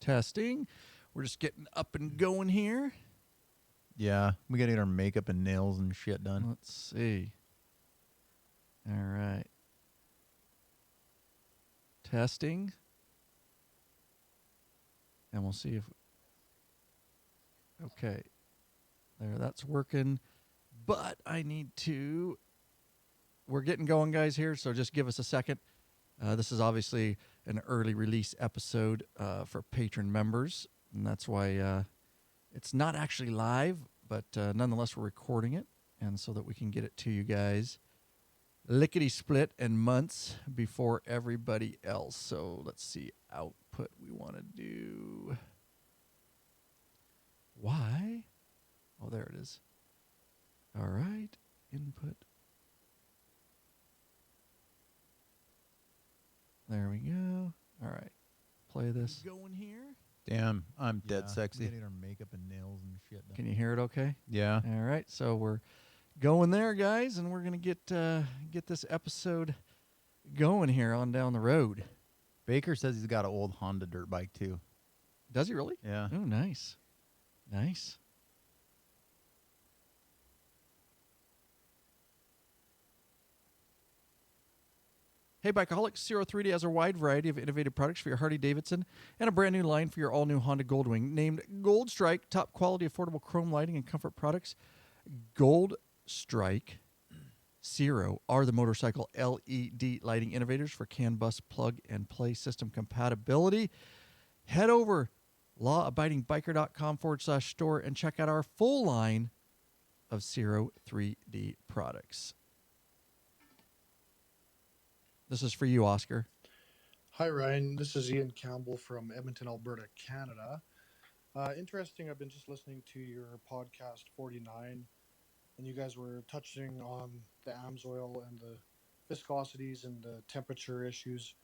Testing. We're just getting up and going here. Yeah, we got to get our makeup and nails and shit done. Let's see. All right. Testing. And we'll see if... Okay. There, that's working. But I need to... We're getting going, guys, here, so just give us a second. This is obviously an early release episode for patron members, and that's why it's not actually live, but nonetheless we're recording it, and so that we can get it to you guys lickety-split and months before everybody else. So let's see, output we want to do. Why? Oh, there it is. All right, input. There we go. All right. Play this. Going here. Damn, I'm dead sexy. We gotta get our makeup and nails and shit done. Can you hear it okay? Yeah. All right. So we're going there, guys, and we're going to get this episode going here on down the road. Baker says he's got an old Honda dirt bike, too. Does he really? Yeah. Oh, nice. Nice. Hey, Bikeaholics, 03D has a wide variety of innovative products for your Harley-Davidson and a brand new line for your all-new Honda Goldwing. Named Gold Strike, top quality, affordable chrome lighting and comfort products. Gold Strike Zero are the motorcycle LED lighting innovators for CAN bus plug-and-play system compatibility. Head over lawabidingbiker.com/store and check out our full line of 03D products. This is for you, Oscar. Hi, Ryan. This is Ian Campbell from Edmonton, Alberta, Canada. Interesting. I've been just listening to your podcast 49, and you guys were touching on the AMSOIL and the viscosities and the temperature issues.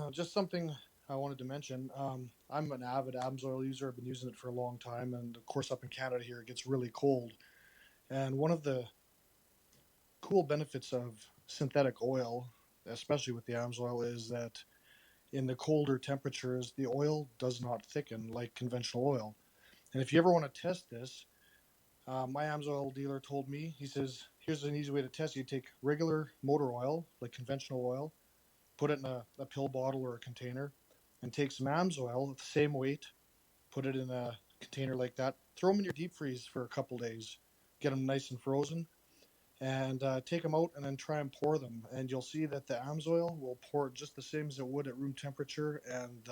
Just something I wanted to mention. I'm an avid AMSOIL user. I've been using it for a long time, and of course, up in Canada here, it gets really cold. And one of the cool benefits of synthetic oil, especially with the AMSOIL, is that in the colder temperatures, the oil does not thicken like conventional oil. And if you ever want to test this, my AMSOIL dealer told me, he says, here's an easy way to test. You take regular motor oil, like conventional oil, put it in a pill bottle or a container, and take some AMSOIL, the same weight, put it in a container like that, throw them in your deep freeze for a couple days, get them nice and frozen, and take them out and then try and pour them. And you'll see that the AMSOIL will pour just the same as it would at room temperature, and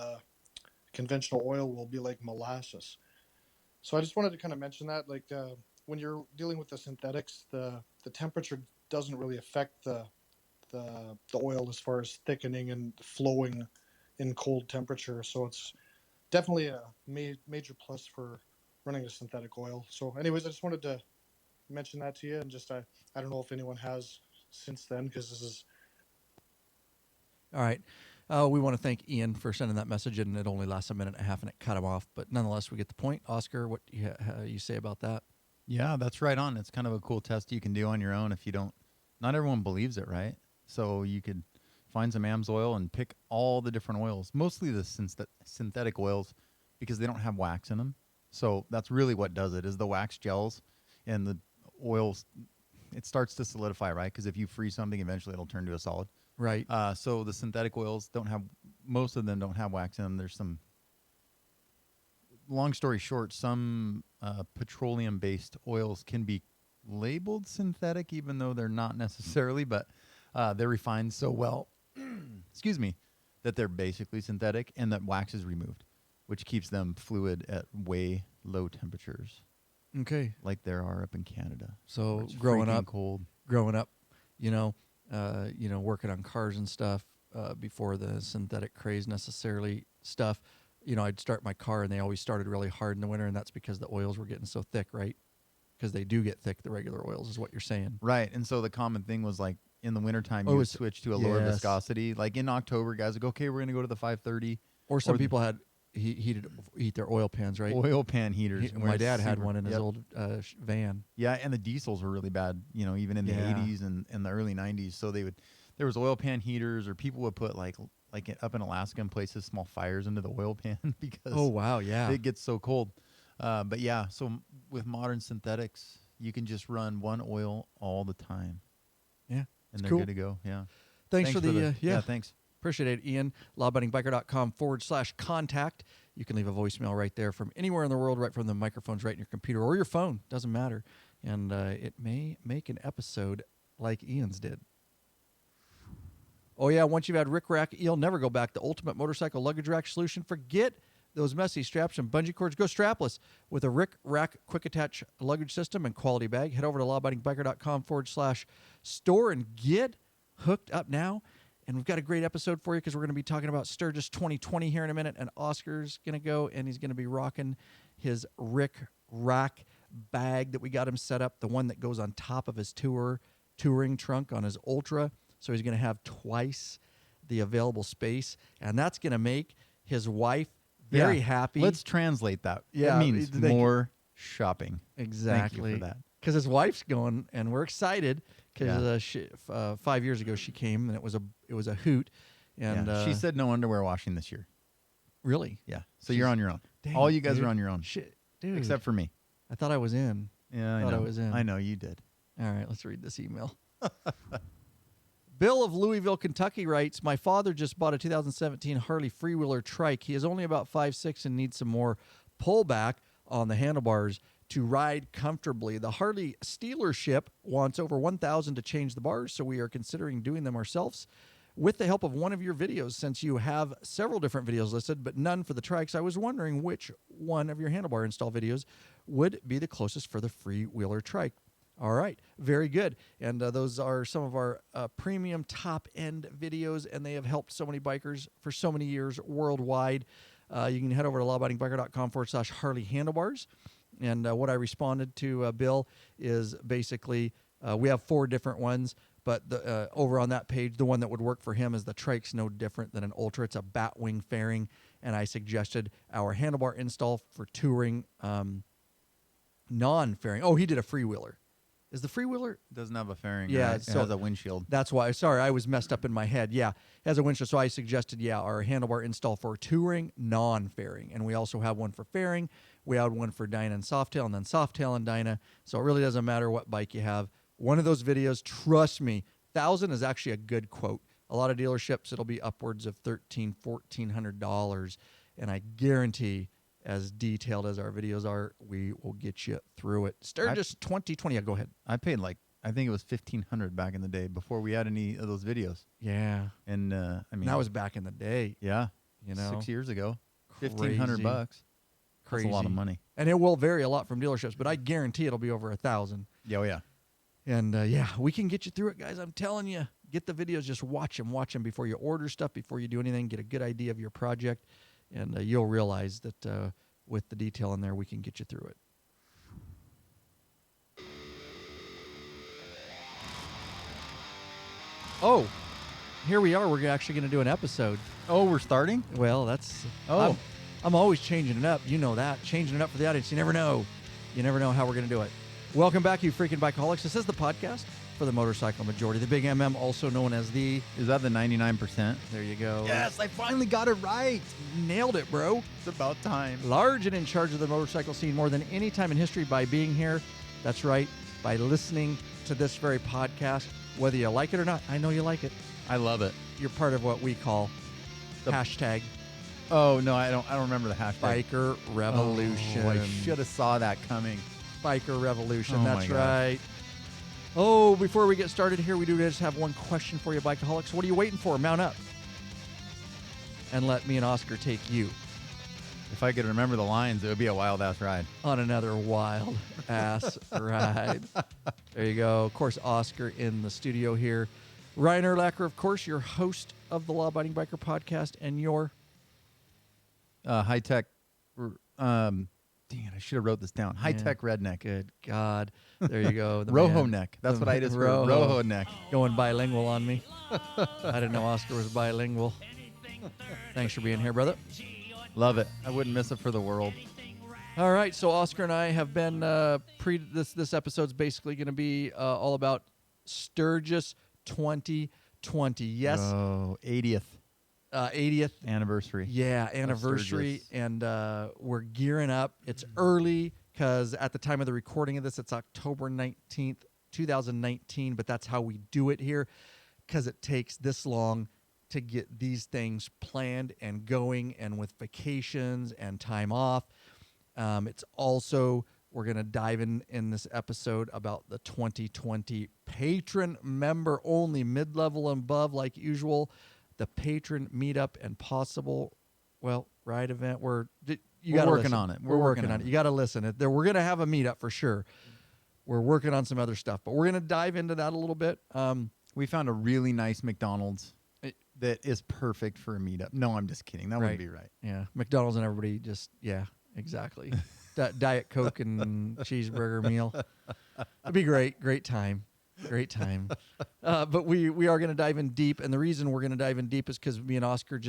conventional oil will be like molasses. So I just wanted to kind of mention that, like when you're dealing with the synthetics, the temperature doesn't really affect the oil as far as thickening and flowing in cold temperature. So it's definitely a major plus for running a synthetic oil. So anyways, I just wanted to mention that to you, and just I don't know if anyone has since then, because this is All right. We want to thank Ian for sending that message, and it only lasts a minute and a half, and it cut him off. But nonetheless, we get the point. Oscar, what do you say about that? Yeah, that's right on. It's kind of a cool test you can do on your own if you don't. Not everyone believes it, right? So you could find some AMSOIL and pick all the different oils, mostly the synthetic oils, because they don't have wax in them. So that's really what does it, is the wax gels and the oils. It starts to solidify, right? Because if you freeze something, eventually it'll turn to a solid. Right. So the synthetic oils most of them don't have wax in them. There's some, long story short, some petroleum-based oils can be labeled synthetic, even though they're not necessarily, but they're refined so well, excuse me, that they're basically synthetic, and that wax is removed, which keeps them fluid at way low temperatures. Okay. Like there are up in Canada. So It's growing freaking up, cold. Working on cars and stuff before the synthetic craze necessarily stuff, I'd start my car and they always started really hard in the winter, and that's because the oils were getting so thick, right? Because they do get thick, the regular oils, is what you're saying. Right. And so the common thing was like in the wintertime, you would switch to a lower viscosity. Like in October, guys would go, okay, we're going to go to the 530. Or some people had heat their oil pans, right? Oil pan heaters. My dad had one in his old van. Yeah, and the diesels were really bad, even in the 80s and the early 90s. So there was oil pan heaters, or people would put like like up in Alaska and places, small fires into the oil pan because Oh wow, yeah. it gets so cold. But yeah, so with modern synthetics, you can just run one oil all the time. Yeah, And they're cool. good to go. Yeah. Thanks for the yeah. Thanks. Appreciate it, Ian. lawabidingbiker.com/contact. You can leave a voicemail right there from anywhere in the world, right from the microphones right in your computer or your phone. Doesn't matter. And it may make an episode like Ian's did. Oh, yeah, once you've had Rick Rack, you'll never go back. The ultimate motorcycle luggage rack solution. Forget those messy straps and bungee cords. Go strapless with a Rick Rack quick attach luggage system and quality bag. Head over to lawabidingbiker.com/store and get hooked up now. And we've got a great episode for you because we're going to be talking about Sturgis 2020 here in a minute. And Oscar's going to go and he's going to be rocking his Rick Rack bag that we got him set up, the one that goes on top of his touring trunk on his Ultra. So he's going to have twice the available space. And that's going to make his wife very happy. Let's translate that. Yeah, That means more shopping. Exactly. Thank you for that. Because his wife's going, and we're excited. Because Yeah. 5 years ago she came, and it was a hoot. And Yeah. She said no underwear washing this year. really, Yeah. So you're on your own. Dang All it, you guys dude. are on your own. Shit, dude. Except for me. I thought I was in. Yeah, I Thought I know. was in. I know you did. All right, let's read this email. Bill of Louisville, Kentucky writes, my father just bought a 2017 Harley Freewheeler trike. He is only about 5'6" and needs some more pullback on the handlebars to ride comfortably. The Harley dealership wants over $1,000 to change the bars, so we are considering doing them ourselves. With the help of one of your videos, since you have several different videos listed, but none for the trikes, I was wondering which one of your handlebar install videos would be the closest for the Freewheeler trike. All right, very good. And those are some of our premium top-end videos, and they have helped so many bikers for so many years worldwide. You can head over to lawabidingbiker.com/Harley handlebars. And what I responded to Bill is basically we have 4 different ones, but the, over on that page, the one that would work for him is the trike's no different than an Ultra. It's a batwing fairing, and I suggested our handlebar install for touring non-fairing. Oh, he did a freewheeler. Is the freewheeler? Doesn't have a fairing. Yeah, Right? so it has a windshield. That's why. Sorry, I was messed up in my head. Yeah, it has a windshield. So I suggested, our handlebar install for touring, non-fairing. And we also have one for fairing. We have one for Dyna and Softail, and then Softail and Dyna. So it really doesn't matter what bike you have. One of those videos, trust me, 1,000 is actually a good quote. A lot of dealerships, it'll be upwards of $1,300, $1,400. And I guarantee, as detailed as our videos are, we will get you through it. Sturgis 2020. Yeah, go ahead. I paid I think it was $1,500 back in the day before we had any of those videos. Yeah. And I mean, That was back in the day. yeah, 6 years ago, Crazy. $1,500. That's Crazy. a lot of money. And it will vary a lot from dealerships, but I guarantee it'll be over 1,000. Yeah, oh yeah. And we can get you through it, guys. I'm telling you, get the videos, just watch them before you order stuff, before you do anything. Get a good idea of your project, and you'll realize that with the detail in there, we can get you through it. Oh, here we are. We're actually going to do an episode. Oh, we're starting? Well, that's... Oh. I'm always changing it up. You know that. Changing it up for the audience. You never know. You never know how we're going to do it. Welcome back, you freaking bikeaholics. This is the podcast for the motorcycle majority. The Big MM, also known as the... Is that the 99%? There you go. Yes, I finally got it right. Nailed it, bro. It's about time. Large and in charge of the motorcycle scene more than any time in history by being here. That's right, by listening to this very podcast. Whether you like it or not, I know you like it. I love it. You're part of what we call The- hashtag Oh no, I don't remember the hashtag. Biker Revolution. Oh, I should have saw that coming. Biker Revolution. Oh, That's my gosh. right. Oh, before we get started here, we do just have one question for you, bikeaholics. What are you waiting for? Mount up and let me and Oscar take you If I could remember the lines, it would be a wild ass ride. on another wild ass ride. There you go. Of course, Oscar in the studio here. Ryan Erlacher, of course, your host of the Law Abiding Biker podcast, and your... High tech. Dang it, I should have wrote this down. High tech redneck. Good God. There you go. The Rojo man. neck. That's The what I just heard. Rojo. Rojo neck. Going bilingual on me. I didn't know Oscar was bilingual. Thanks for being here, brother. Love it. I wouldn't miss it for the world. All right, so Oscar and I have been this episode's basically going to be all about Sturgis 2020. Yes, Oh, 80th. 80th Anniversary. anniversary, Sturgis. and we're gearing up. It's early because at the time of the recording of this, it's October 19th, 2019, but that's how we do it here because it takes this long to get these things planned and going, and with vacations and time off. It's also, we're going to dive in this episode about the 2020 patron member only, mid-level and above, like usual, the Patron Meetup and possible, ride event. We're working on it. We're working on it. You got to listen. We're going to have a meetup for sure. We're working on some other stuff, but we're going to dive into that a little bit. We found a really nice McDonald's that is perfect for a meetup. No, I'm just kidding. That wouldn't be right. Yeah, McDonald's and everybody just, exactly. Diet Coke and cheeseburger meal. It'd be great. Great time. But we are going to dive in deep, and the reason we're going to dive in deep is because me and Oscar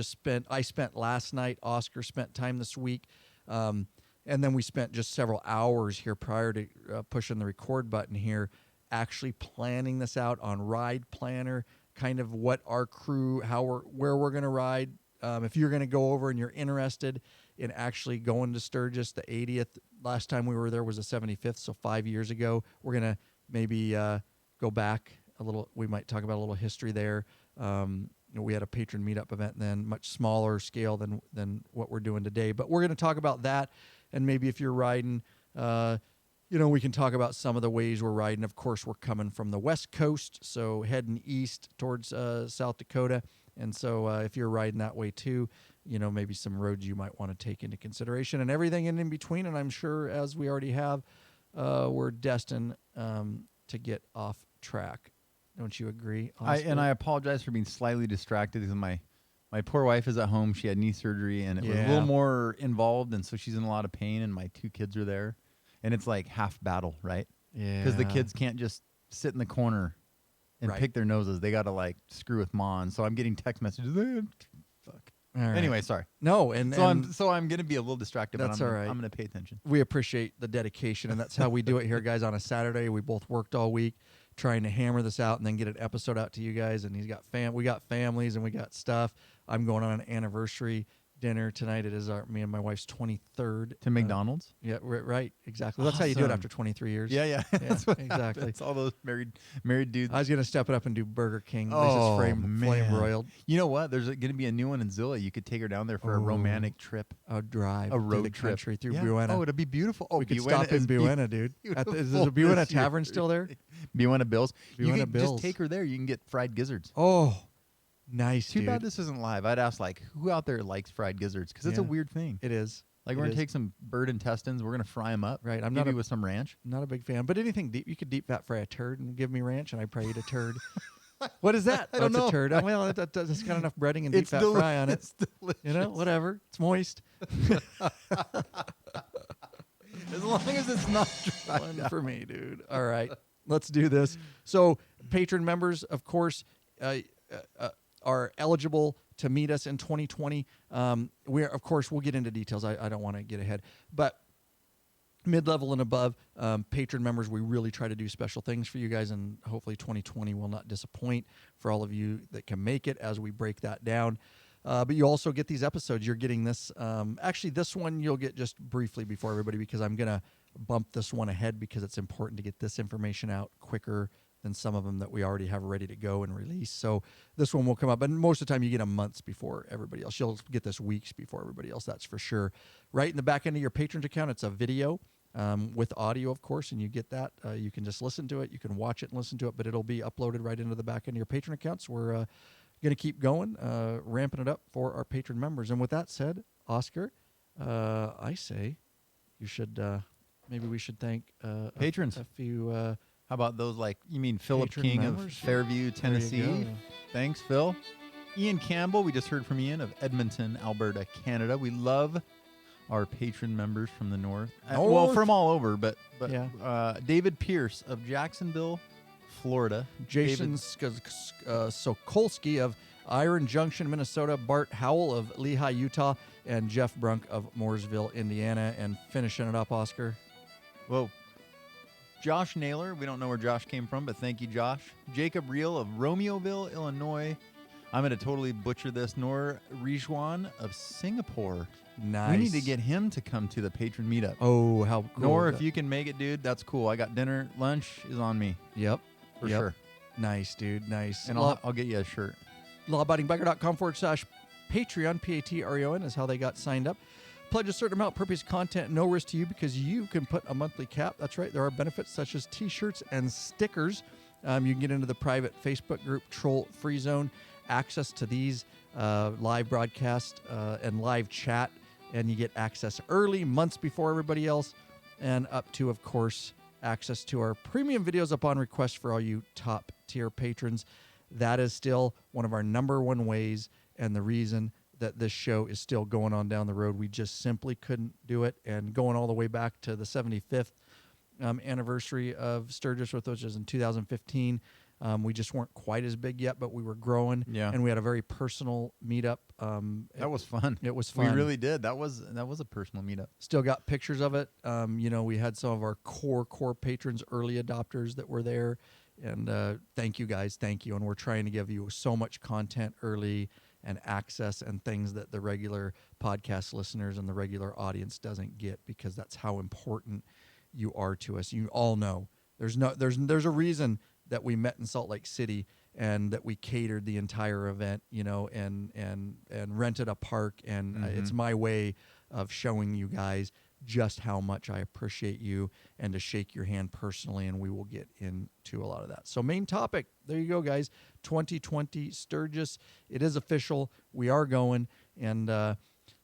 I spent last night, Oscar spent time this week, and then we spent just several hours here prior to pushing the record button here, actually planning this out on Ride Planner, kind of what our crew, where we're going to ride. If you're going to go over and you're interested in actually going to Sturgis, the 80th, last time we were there was the 75th, so 5 years ago. We're going to maybe go back a little. We might talk about a little history there. We had a patron meetup event then, much smaller scale than what we're doing today. But we're going to talk about that, and maybe if you're riding, we can talk about some of the ways we're riding. Of course, we're coming from the West Coast, so heading east towards South Dakota. And so if you're riding that way too, maybe some roads you might want to take into consideration and everything in between. And I'm sure, as we already have, we're destined to get off track. Don't you agree, Oscar? I apologize for being slightly distracted because my poor wife is at home. She had knee surgery, and it was a little more involved, and so she's in a lot of pain, and my 2 kids are there. And it's like half battle, right? Yeah. Because the kids can't just sit in the corner and pick their noses. They got to screw with Ma. And so I'm getting text messages. Fuck. Right. Anyway, sorry. No, I'm going to be a little distracted, that's but all right. I'm going to pay attention. We appreciate the dedication, and that's how we do it here, guys, on a Saturday. We both worked all week trying to hammer this out and then get an episode out to you guys. And we got families and we got stuff. I'm going on an anniversary dinner tonight. It is me and my wife's 23rd. To McDonald's? Yeah, right. Exactly. That's how you do it after 23 years. Yeah. That's what exactly. It's all those married dudes. I was going to step it up and do Burger King. Lisa's flame broiled. You know what? There's going to be a new one in Zilla. You could take her down there for a romantic trip. A drive. A road through the trip. country through Buena. Oh, it'll be beautiful. Oh, we could stop in Buena, dude. Is the Buena Tavern still there? Buena Bills. Buena you can Bills. just take her there. You can get fried gizzards. Oh, nice, Too dude. bad this isn't live. I'd ask who out there likes fried gizzards, because it's a weird thing. It is. We're gonna take some bird intestines. We're gonna fry them up. Right. I'm maybe with some ranch. Not a big fan, but anything deep. You could deep fat fry a turd and give me ranch, and I probably eat a turd. What is that? I don't know. It's a turd. Well, that's got enough breading and deep fat fry on it. It's delicious. Whatever. It's moist. As long as it's not dry. One for me, dude. All right, let's do this. So, patron members, of course, are eligible to meet us in 2020. We'll get into details. I don't want to get ahead, but mid-level and above patron members, we really try to do special things for you guys, and hopefully 2020 will not disappoint for all of you that can make it as we break that down. But you also get these episodes. You're getting this. Actually, this one you'll get just briefly before everybody, because I'm going to bump this one ahead because it's important to get this information out quicker than some of them that we already have ready to go and release. So this one will come up, but most of the time you get them months before everybody else. You'll get this weeks before everybody else, that's for sure. Right in the back end of your Patrons account, it's a video with audio, of course, and you get that. You can just listen to it. You can watch it and listen to it, but it'll be uploaded right into the back end of your Patron accounts. We're going to keep going, ramping it up for our patron members. And with that said, Oscar, I say you should maybe we should thank patrons. A few. How about those, you mean Philip patron King members? of Fairview, Tennessee? Thanks, Phil. Ian Campbell, we just heard from Ian of Edmonton, Alberta, Canada. We love our patron members from the north. Well, from all over, but yeah. David Pierce of Jacksonville, Florida. Jason Sokolsky of Iron Junction, Minnesota. Bart Howell of Lehigh, Utah. And Jeff Brunk of Mooresville, Indiana. And finishing it up, Oscar. Whoa. Josh Naylor, we don't know where Josh came from, but thank you, Josh. Jacob Reel of Romeoville, Illinois. I'm going to totally butcher this. Nor Rizwan of Singapore. Nice. We need to get him to come to the Patron Meetup. Oh, how cool. Nor, if you can make it, dude, that's cool. I got dinner. Lunch is on me. Yep. For Yep. sure. Nice, dude. Nice. And I'll get you a shirt. lawabidingbiker.com/Patreon, Patreon is how they got signed up. Pledge a certain amount per piece of content, no risk to you because you can put a monthly cap. That's right. There are benefits such as t-shirts and stickers. You can get into the private Facebook group, Troll Free Zone, access to these live broadcast and live chat, and you get access early, months before everybody else, and up to, of course, access to our premium videos upon request for all you top tier patrons. That is still one of our number one ways and the reason that this show is still going on down the road. We just simply couldn't do it. And going all the way back to the 75th anniversary of Sturgis, which was in 2015, we just weren't quite as big yet, but we were growing. Yeah. And we had a very personal meetup. That was fun. It was fun. We really did. That was a personal meetup. Still got pictures of it. We had some of our core patrons, early adopters that were there. And thank you guys. Thank you. And we're trying to give you so much content early and access and things that the regular podcast listeners and the regular audience doesn't get, because that's how important you are to us. You all know there's a reason that we met in Salt Lake City and that we catered the entire event, and rented a park. And it's my way of showing you guys just how much I appreciate you and to shake your hand personally, and we will get into a lot of that. So main topic, there you go, guys, 2020 Sturgis. It is official. We are going. And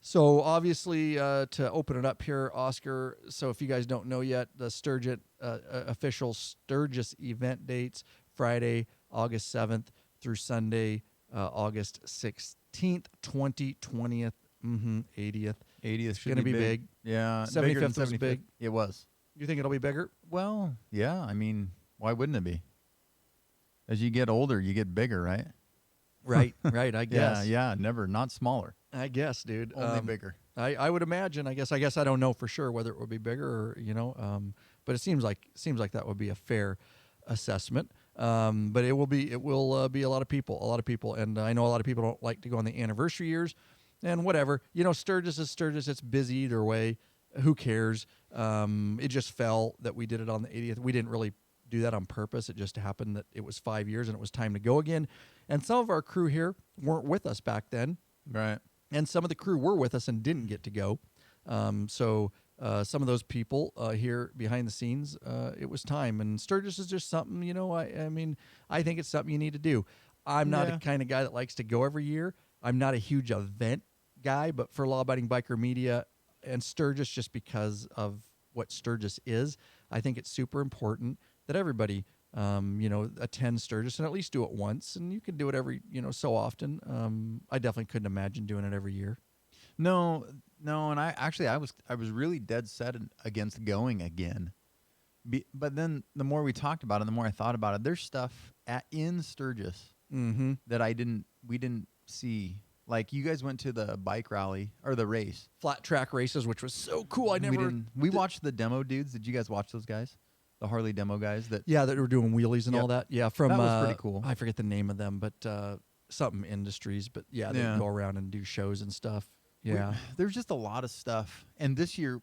so obviously to open it up here, Oscar, so if you guys don't know yet, the Sturgis official Sturgis event dates, Friday, August 7th through Sunday, August 16th, 2020th, 80th. 80th should Going to be big. Yeah. 75th was big. It was. You think it'll be bigger? Well, yeah. I mean, why wouldn't it be? As you get older, you get bigger, right? Right, I guess. Yeah. Never, not smaller. I guess, dude. Only bigger. I would imagine. I guess I don't know for sure whether it would be bigger or but it seems like that would be a fair assessment. But it will be a lot of people, and I know a lot of people don't like to go on the anniversary years. And whatever, Sturgis is Sturgis. It's busy either way. Who cares? It just fell that we did it on the 80th. We didn't really do that on purpose. It just happened that it was 5 years and it was time to go again. And some of our crew here weren't with us back then. Right. And some of the crew were with us and didn't get to go. So some of those people here behind the scenes, it was time. And Sturgis is just something, I think it's something you need to do. I'm not the kind of guy that likes to go every year. I'm not a huge event guy, but for Law Abiding Biker Media and Sturgis, just because of what Sturgis is, I think it's super important that everybody, attend Sturgis and at least do it once. And you can do it every, so often. I definitely couldn't imagine doing it every year. No, and I was really dead set against going again. But then the more we talked about it, the more I thought about it. There's stuff in Sturgis that we didn't see. Like, you guys went to the bike rally or the race, Flat track races, which was so cool. We watched the demo dudes. Did you guys watch those guys? The Harley demo guys that were doing wheelies and all that. Yeah, from that was pretty cool. I forget the name of them, but something Industries. But they go around and do shows and stuff. Yeah, there's just a lot of stuff. And this year,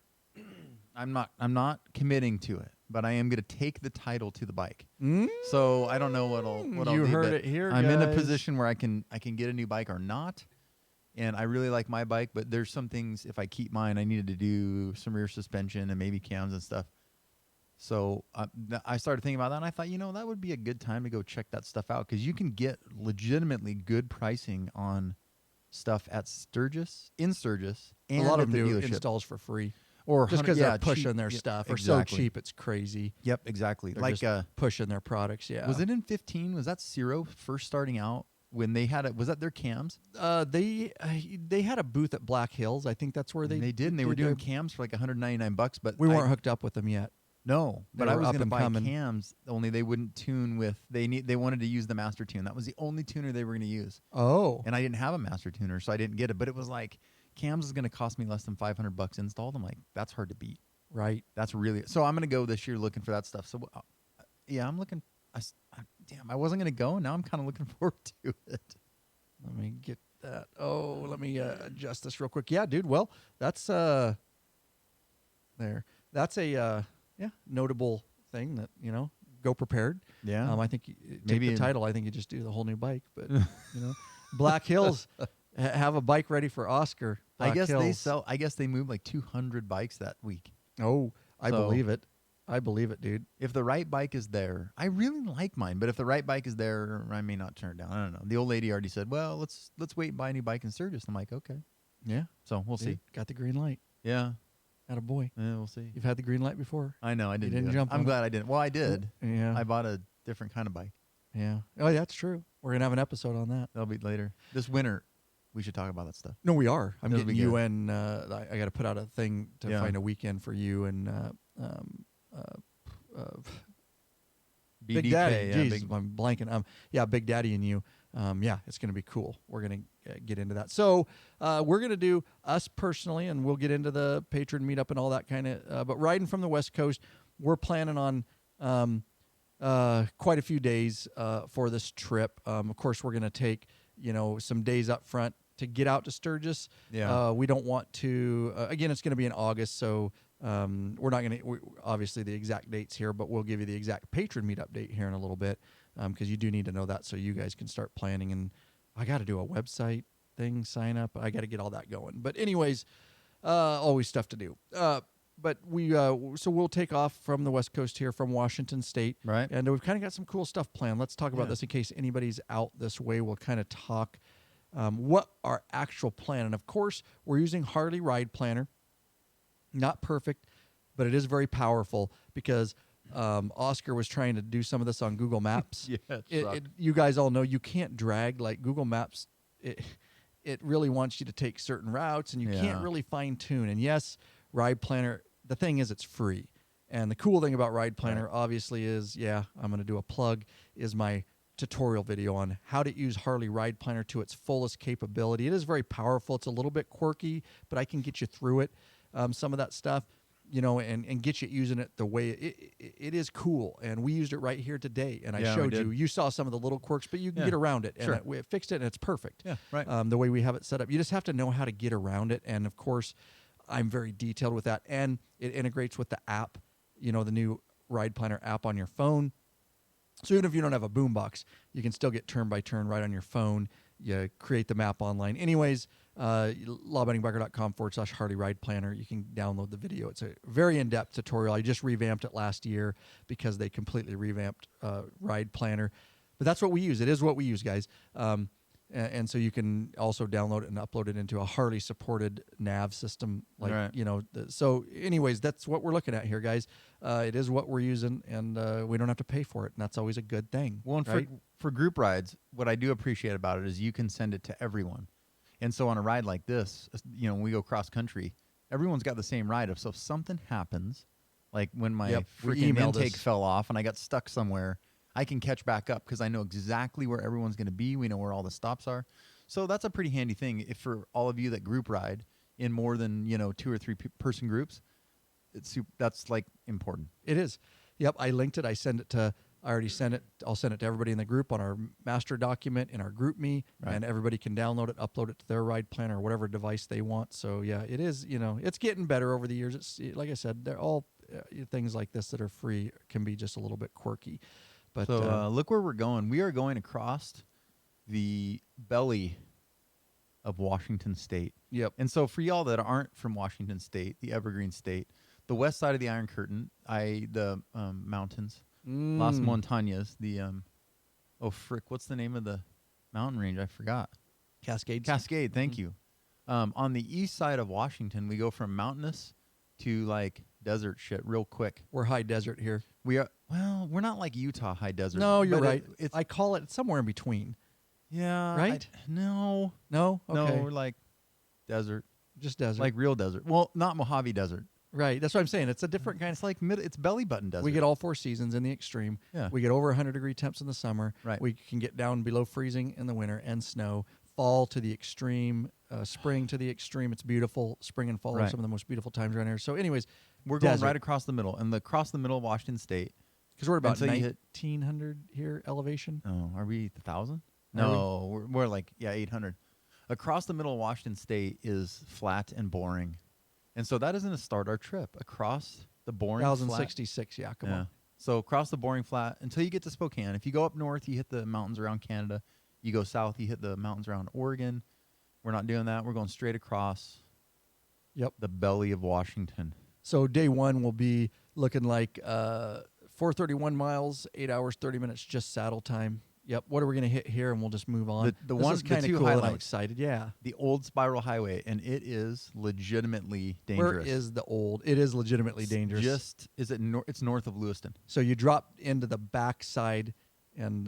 I'm not committing to it, but I am going to take the title to the bike. So I don't know what I'll do. You heard it here, I'm in a guys. position where I can get a new bike or not. And I really like my bike, but there's some things, if I keep mine, I needed to do some rear suspension and maybe cams and stuff. So I started thinking about that, and I thought, that would be a good time to go check that stuff out, because you can get legitimately good pricing on stuff at Sturgis, and a lot at of the them do dealership. installs for free. Or Just because they're pushing cheap. their stuff, or exactly. so cheap it's crazy. Yep, exactly. They're like just pushing their products. Yeah. Was it in 15? Was that Ciro first starting out when they had it? Was that their cams? They had a booth at Black Hills. I think that's where they did. And they were doing cams for like $199, but we weren't hooked up with them yet. No, but I were was up going to and buy coming. cams. Only they wouldn't tune with. They wanted to use the master tune. That was the only tuner they were going to use. Oh. And I didn't have a master tuner, so I didn't get it. But it was like, cams is going to cost me less than $500 installed. I'm like, that's hard to beat. Right. That's really. So I'm going to go this year looking for that stuff. So yeah, I'm looking. Damn, I wasn't going to go. Now I'm kind of looking forward to it. Let me get that. Oh, let me adjust this real quick. Yeah, dude. Well, that's there. That's a notable thing that go prepared. Yeah. I think take Maybe the title. I think you just do the whole new bike, but Black Hills have a bike ready for Oscar. Black Hills. I guess they moved like 200 bikes that week. Oh, I So- believe it. I believe it, dude. If the right bike is there, I really like mine, but if the right bike is there, I may not turn it down. I don't know. The old lady already said, "Well, let's wait and buy a new bike in Sturgis." I'm like, "Okay." Yeah, So we'll dude, see. got the green light. Yeah. Attaboy. Yeah, we'll see. You've had the green light before. I know I didn't. didn't do it. jump I'm on it? glad I didn't. Well, I did. Yeah. I bought a different kind of bike. Yeah. Oh, yeah, that's true. We're gonna have an episode on that. That'll be later this winter. We should talk about that stuff. No, we are. I'm It'll getting be you good. and I got to put out a thing to Yeah. find a weekend for you and BDK, Big Daddy. yeah, Jeez, I'm blanking. Yeah, Big Daddy and you. Yeah, it's going to be cool. We're going to get into that. So we're going to do us personally, and we'll get into the patron meetup and all that kind of. But riding from the West Coast, we're planning on quite a few days for this trip. Of course, we're going to take some days up front to get out to Sturgis. Yeah. We don't want to. Again, it's going to be in August, so. We're not going to, obviously, the exact dates here, but we'll give you the exact patron meetup date here in a little bit because you do need to know that so you guys can start planning. And I got to do a website thing, sign up. I got to get all that going. But anyways, always stuff to do. But so we'll take off from the West Coast here from Washington State. Right. And we've kind of got some cool stuff planned. Let's talk about Yeah. this in case anybody's out this way. We'll kind of talk what our actual plan. And of course, we're using Harley Ride Planner. Not perfect, but it is very powerful because Oscar was trying to do some of this on Google Maps. Yeah, it sucked. You guys all know you can't drag like Google Maps. It really wants you to take certain routes, and you can't Yeah. really fine tune. And yes, Ride Planner. The thing is, it's free. And the cool thing about Ride Planner, obviously, is I'm going to do a plug. Is my tutorial video on how to use Harley Ride Planner to its fullest capability. It is very powerful. It's a little bit quirky, but I can get you through it. Some of that stuff, and get you using it the way it is cool. And we used it right here today, and I Yeah, we showed did. you. You saw some of the little quirks, but you can Yeah, get around it. sure. And we fixed it, and it's perfect. Yeah, right. The way we have it set up. You just have to know how to get around it. And, of course, I'm very detailed with that. And it integrates with the app, the new Ride Planner app on your phone. So even if you don't have a boombox, you can still get turn by turn right on your phone. You create the map online. Anyways, lawbendingbiker.com/Harley Ride Planner. You can download the video. It's a very in-depth tutorial. I just revamped it last year because they completely revamped Ride Planner. But that's what we use. It is what we use, guys. And so you can also download it and upload it into a Harley-supported nav system. Right. So anyways, that's what we're looking at here, guys. It is what we're using, and we don't have to pay for it, and that's always a good thing. Well, and right? for group rides, what I do appreciate about it is you can send it to everyone. And so on a ride like this, when we go cross country, everyone's got the same ride. So if something happens, like when my we freaking emailed intake us. fell off and I got stuck somewhere, I can catch back up because I know exactly where everyone's going to be. We know where all the stops are. So that's a pretty handy thing if for all of you that group ride in more than 2 or 3 person groups. That's like important. It is. Yep, I linked it. I already sent it. I'll send it to everybody in the group on our master document in our group me, Right. and everybody can download it, upload it to their Ride Planner or whatever device they want. So yeah, it is. It's getting better over the years. It's like I said, they're all things like this that are free can be just a little bit quirky. But So look where we're going. We are going across the belly of Washington State. yep, And so for y'all that aren't from Washington State, the Evergreen State, the west side of the Iron Curtain, the mountains, Las Montañas, what's the name of the mountain range? I forgot. Cascades. Cascade, thank you. On the east side of Washington, we go from mountainous to like desert shit real quick. We're high desert here. We're not like Utah high desert. No, you're but right. It's I call it somewhere in between. yeah, Right? no, No, okay, no, we're like desert, just desert. like real desert. Well, not Mojave Desert. right. That's what I'm saying. It's a different kind of. It's like it's belly button desert. We get all 4 seasons in the extreme. Yeah. We get over 100-degree temps in the summer. Right. We can get down below freezing in the winter and snow. Fall to the extreme. Spring to the extreme. It's beautiful. Spring and fall are Right. some of the most beautiful times around here. So, anyways, We're going desert. right across the middle, and across the middle of Washington State. because we're about so you hit- 1,900 here elevation. Oh, are we 1,000? No, we're like 800. Across the middle of Washington State is flat and boring, and so that doesn't start our trip across the boring 1,066. Yeah, come on. So across the boring flat until you get to Spokane. If you go up north, you hit the mountains around Canada. You go south, you hit the mountains around Oregon. We're not doing that. We're going straight across. Yep. The belly of Washington. So day one will be looking like 431 miles, 8 hours, 30 minutes, just saddle time. Yep. What are we going to hit here? And we'll just move on. The this one, is kind of two cool, and I'm highlights. excited. Yeah. The old spiral highway, and it is legitimately dangerous. Where is the old? It is legitimately dangerous. It's north of Lewiston. So you drop into the backside, and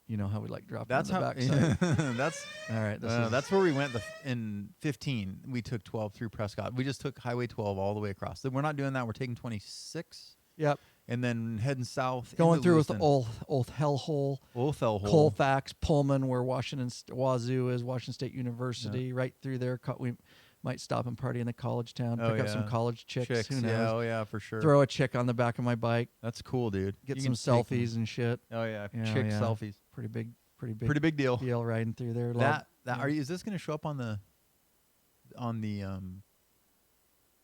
you know how we like dropping That's on the how. backside. That's All right. that's where we went. In 15, we took 12 through Prescott. We just took Highway 12 all the way across. We're not doing that. We're taking 26. Yep. And then heading south. Going into through Lewiston. with old hellhole. Old Hellhole. Colfax, Pullman, where Wazoo is, Washington State University, right through there. We might stop and party in the college town, pick up some college chicks. Who knows? Yeah, yeah, for sure. Throw a chick on the back of my bike. That's cool, dude. Get You some can take selfies them. and shit. Oh yeah, Yeah, chick yeah. selfies. Pretty big Pretty big deal. deal riding through there. Is this going to show up on the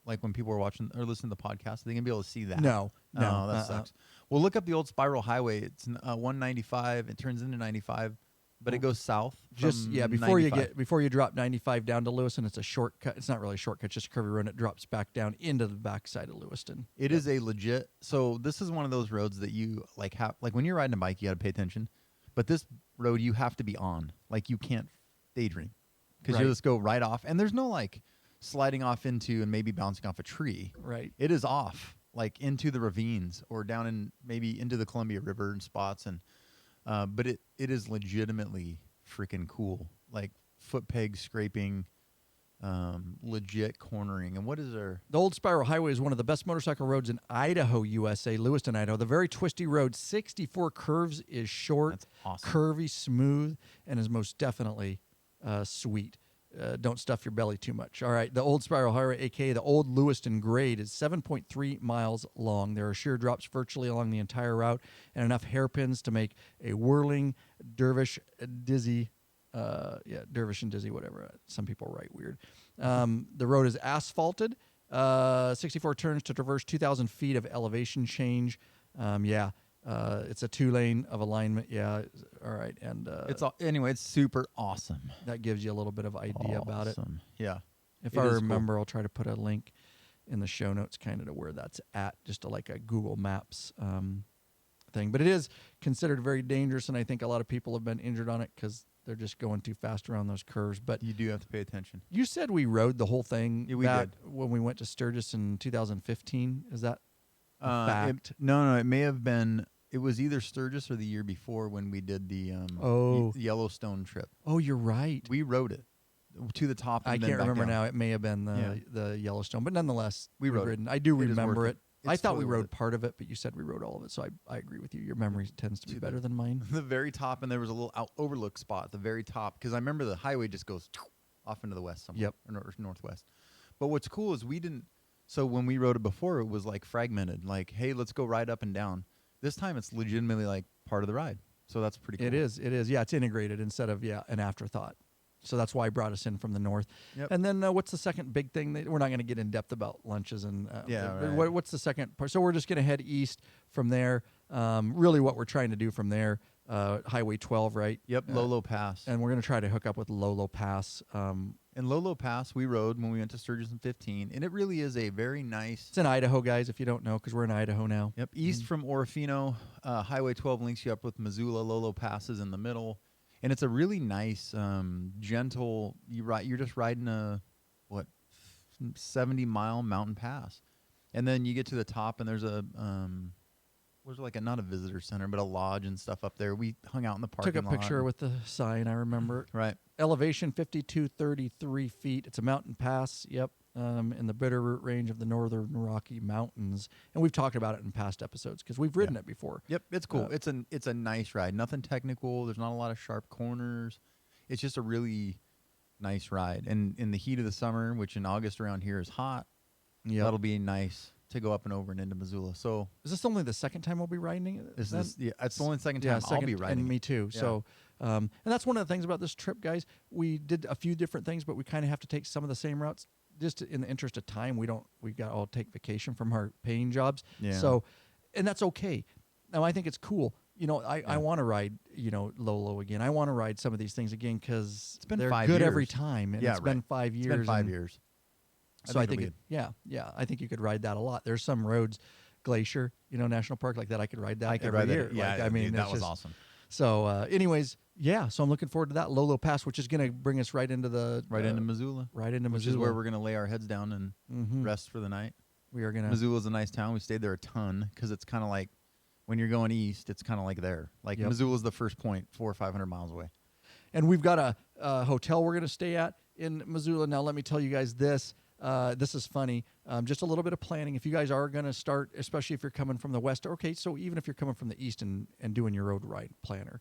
like when people are watching or listening to the podcast? Are they going to be able to see that? No. Oh, that sucks. Well, look up the old spiral highway. It's 195. It turns into 95, but it goes south. Just from before you drop 95 down to Lewiston, it's a shortcut. It's not really a shortcut, just a curvy road. It drops back down into the backside of Lewiston. It is a legit. So this is one of those roads that you like when you're riding a bike, you got to pay attention. But this road you have to be on. Like you can't daydream because you just go right off, and there's no like sliding off into and maybe bouncing off a tree. Right. It is off like into the ravines or down in maybe into the Columbia River in spots, and but it is legitimately freaking cool. Like foot peg scraping, legit cornering. And what is there? The Old Spiral Highway is one of the best motorcycle roads in Idaho, USA, Lewiston, Idaho. The very twisty road, 64 curves, is short, That's awesome. curvy, smooth, and is most definitely sweet. Don't stuff your belly too much. All right, the Old Spiral Highway, a.k.a. the Old Lewiston Grade, is 7.3 miles long. There are sheer drops virtually along the entire route and enough hairpins to make a whirling, dervish, dizzy, dervish and dizzy, whatever. Some people write weird. The road is asphalted, 64 turns to traverse 2,000 feet of elevation change. It's a 2-lane of alignment. Yeah. All right. And it's super awesome. that gives you a little bit of idea about it. Yeah. If It I is cool. remember, I'll try to put a link in the show notes kind of to where that's at, just to like a Google Maps thing. But it is considered very dangerous, and I think a lot of people have been injured on it because they're just going too fast around those curves. But You do have to pay attention. you said we rode the whole thing Yeah, we back did. when we went to Sturgis in 2015. Is that a fact? No, it may have been. It was either Sturgis or the year before when we did the Yellowstone trip. Oh, you're right. We rode it to the top. And I then can't back remember down. now. It may have been the Yellowstone, but nonetheless, We we've rode it. ridden. I do It is remember worth it. it. I It's thought totally we worth rode it. part of it, but you said we rode all of it, so I agree with you. Your memory tends to be Dude, better than mine. The very top, and there was a little overlook spot at the very top because I remember the highway just goes off into the west somewhere. Yep. Or northwest. But what's cool is we didn't. So when we rode it before, it was like fragmented. Like, hey, let's go ride up and down. This time, it's legitimately like part of the ride. So that's pretty cool. It is. Yeah, it's integrated instead of an afterthought. So that's why I brought us in from the north. Yep. And then what's the second big thing? We're not going to get in depth about lunches and right. what's the second part? So we're just going to head east from there. Really, what we're trying to do from there, Highway 12, right? Yep, Lolo Pass. And we're going to try to hook up with Lolo Pass. And Lolo Pass, we rode when we went to Sturgis in 15, and it really is a very nice. It's in Idaho, guys, if you don't know, because we're in Idaho now. Yep, east from Orofino, Highway 12 links you up with Missoula. Lolo Pass is in the middle, and it's a really nice, gentle. You're just riding a 70-mile mountain pass, and then you get to the top, and there's a not a visitor center, but a lodge and stuff up there. We hung out in the parking Took a lot. picture with the sign, I remember. Right. Elevation 5,233 feet. It's a mountain pass, in the Bitterroot Range of the Northern Rocky Mountains. And we've talked about it in past episodes because we've ridden it before. Yep, it's cool. It's a nice ride. Nothing technical. There's not a lot of sharp corners. It's just a really nice ride. And in the heat of the summer, which in August around here is hot, that'll be nice to go up and over and into Missoula. So is this only the second time we'll be riding it? it's the only second time I'll be riding. And me too. Yeah. So And that's one of the things about this trip, guys. We did a few different things, but we kind of have to take some of the same routes. Just in the interest of time, we got to all take vacation from our paying jobs. Yeah. So, and that's okay. Now, I think it's cool. I Yeah. want to ride, Lolo again. I want to ride some of these things again because It's been they're 5 good every years. time. And Yeah, it's been right. 5 years. It's been 5 and years. So I think think, it'll I think you could ride that a lot. There's some roads, Glacier, National Park like that. I could ride that every year. Yeah, Like, I mean, dude, that it's was just- awesome. So, anyways, yeah. So I'm looking forward to that Lolo Pass, which is going to bring us right into the Right into Missoula. right into Which Missoula, is where we're going to lay our heads down and Mhm. rest for the night. we are going to. Missoula's a nice town. We stayed there a ton because it's kind of like when you're going east, it's kind of like there. Like Yep. Missoula's the first point, 400 or 500 miles away. And we've got a hotel we're going to stay at in Missoula. Now, let me tell you guys this. This is funny. Just a little bit of planning. If you guys are going to start, especially if you're coming from the west, okay, so even if you're coming from the east and doing your road ride planner,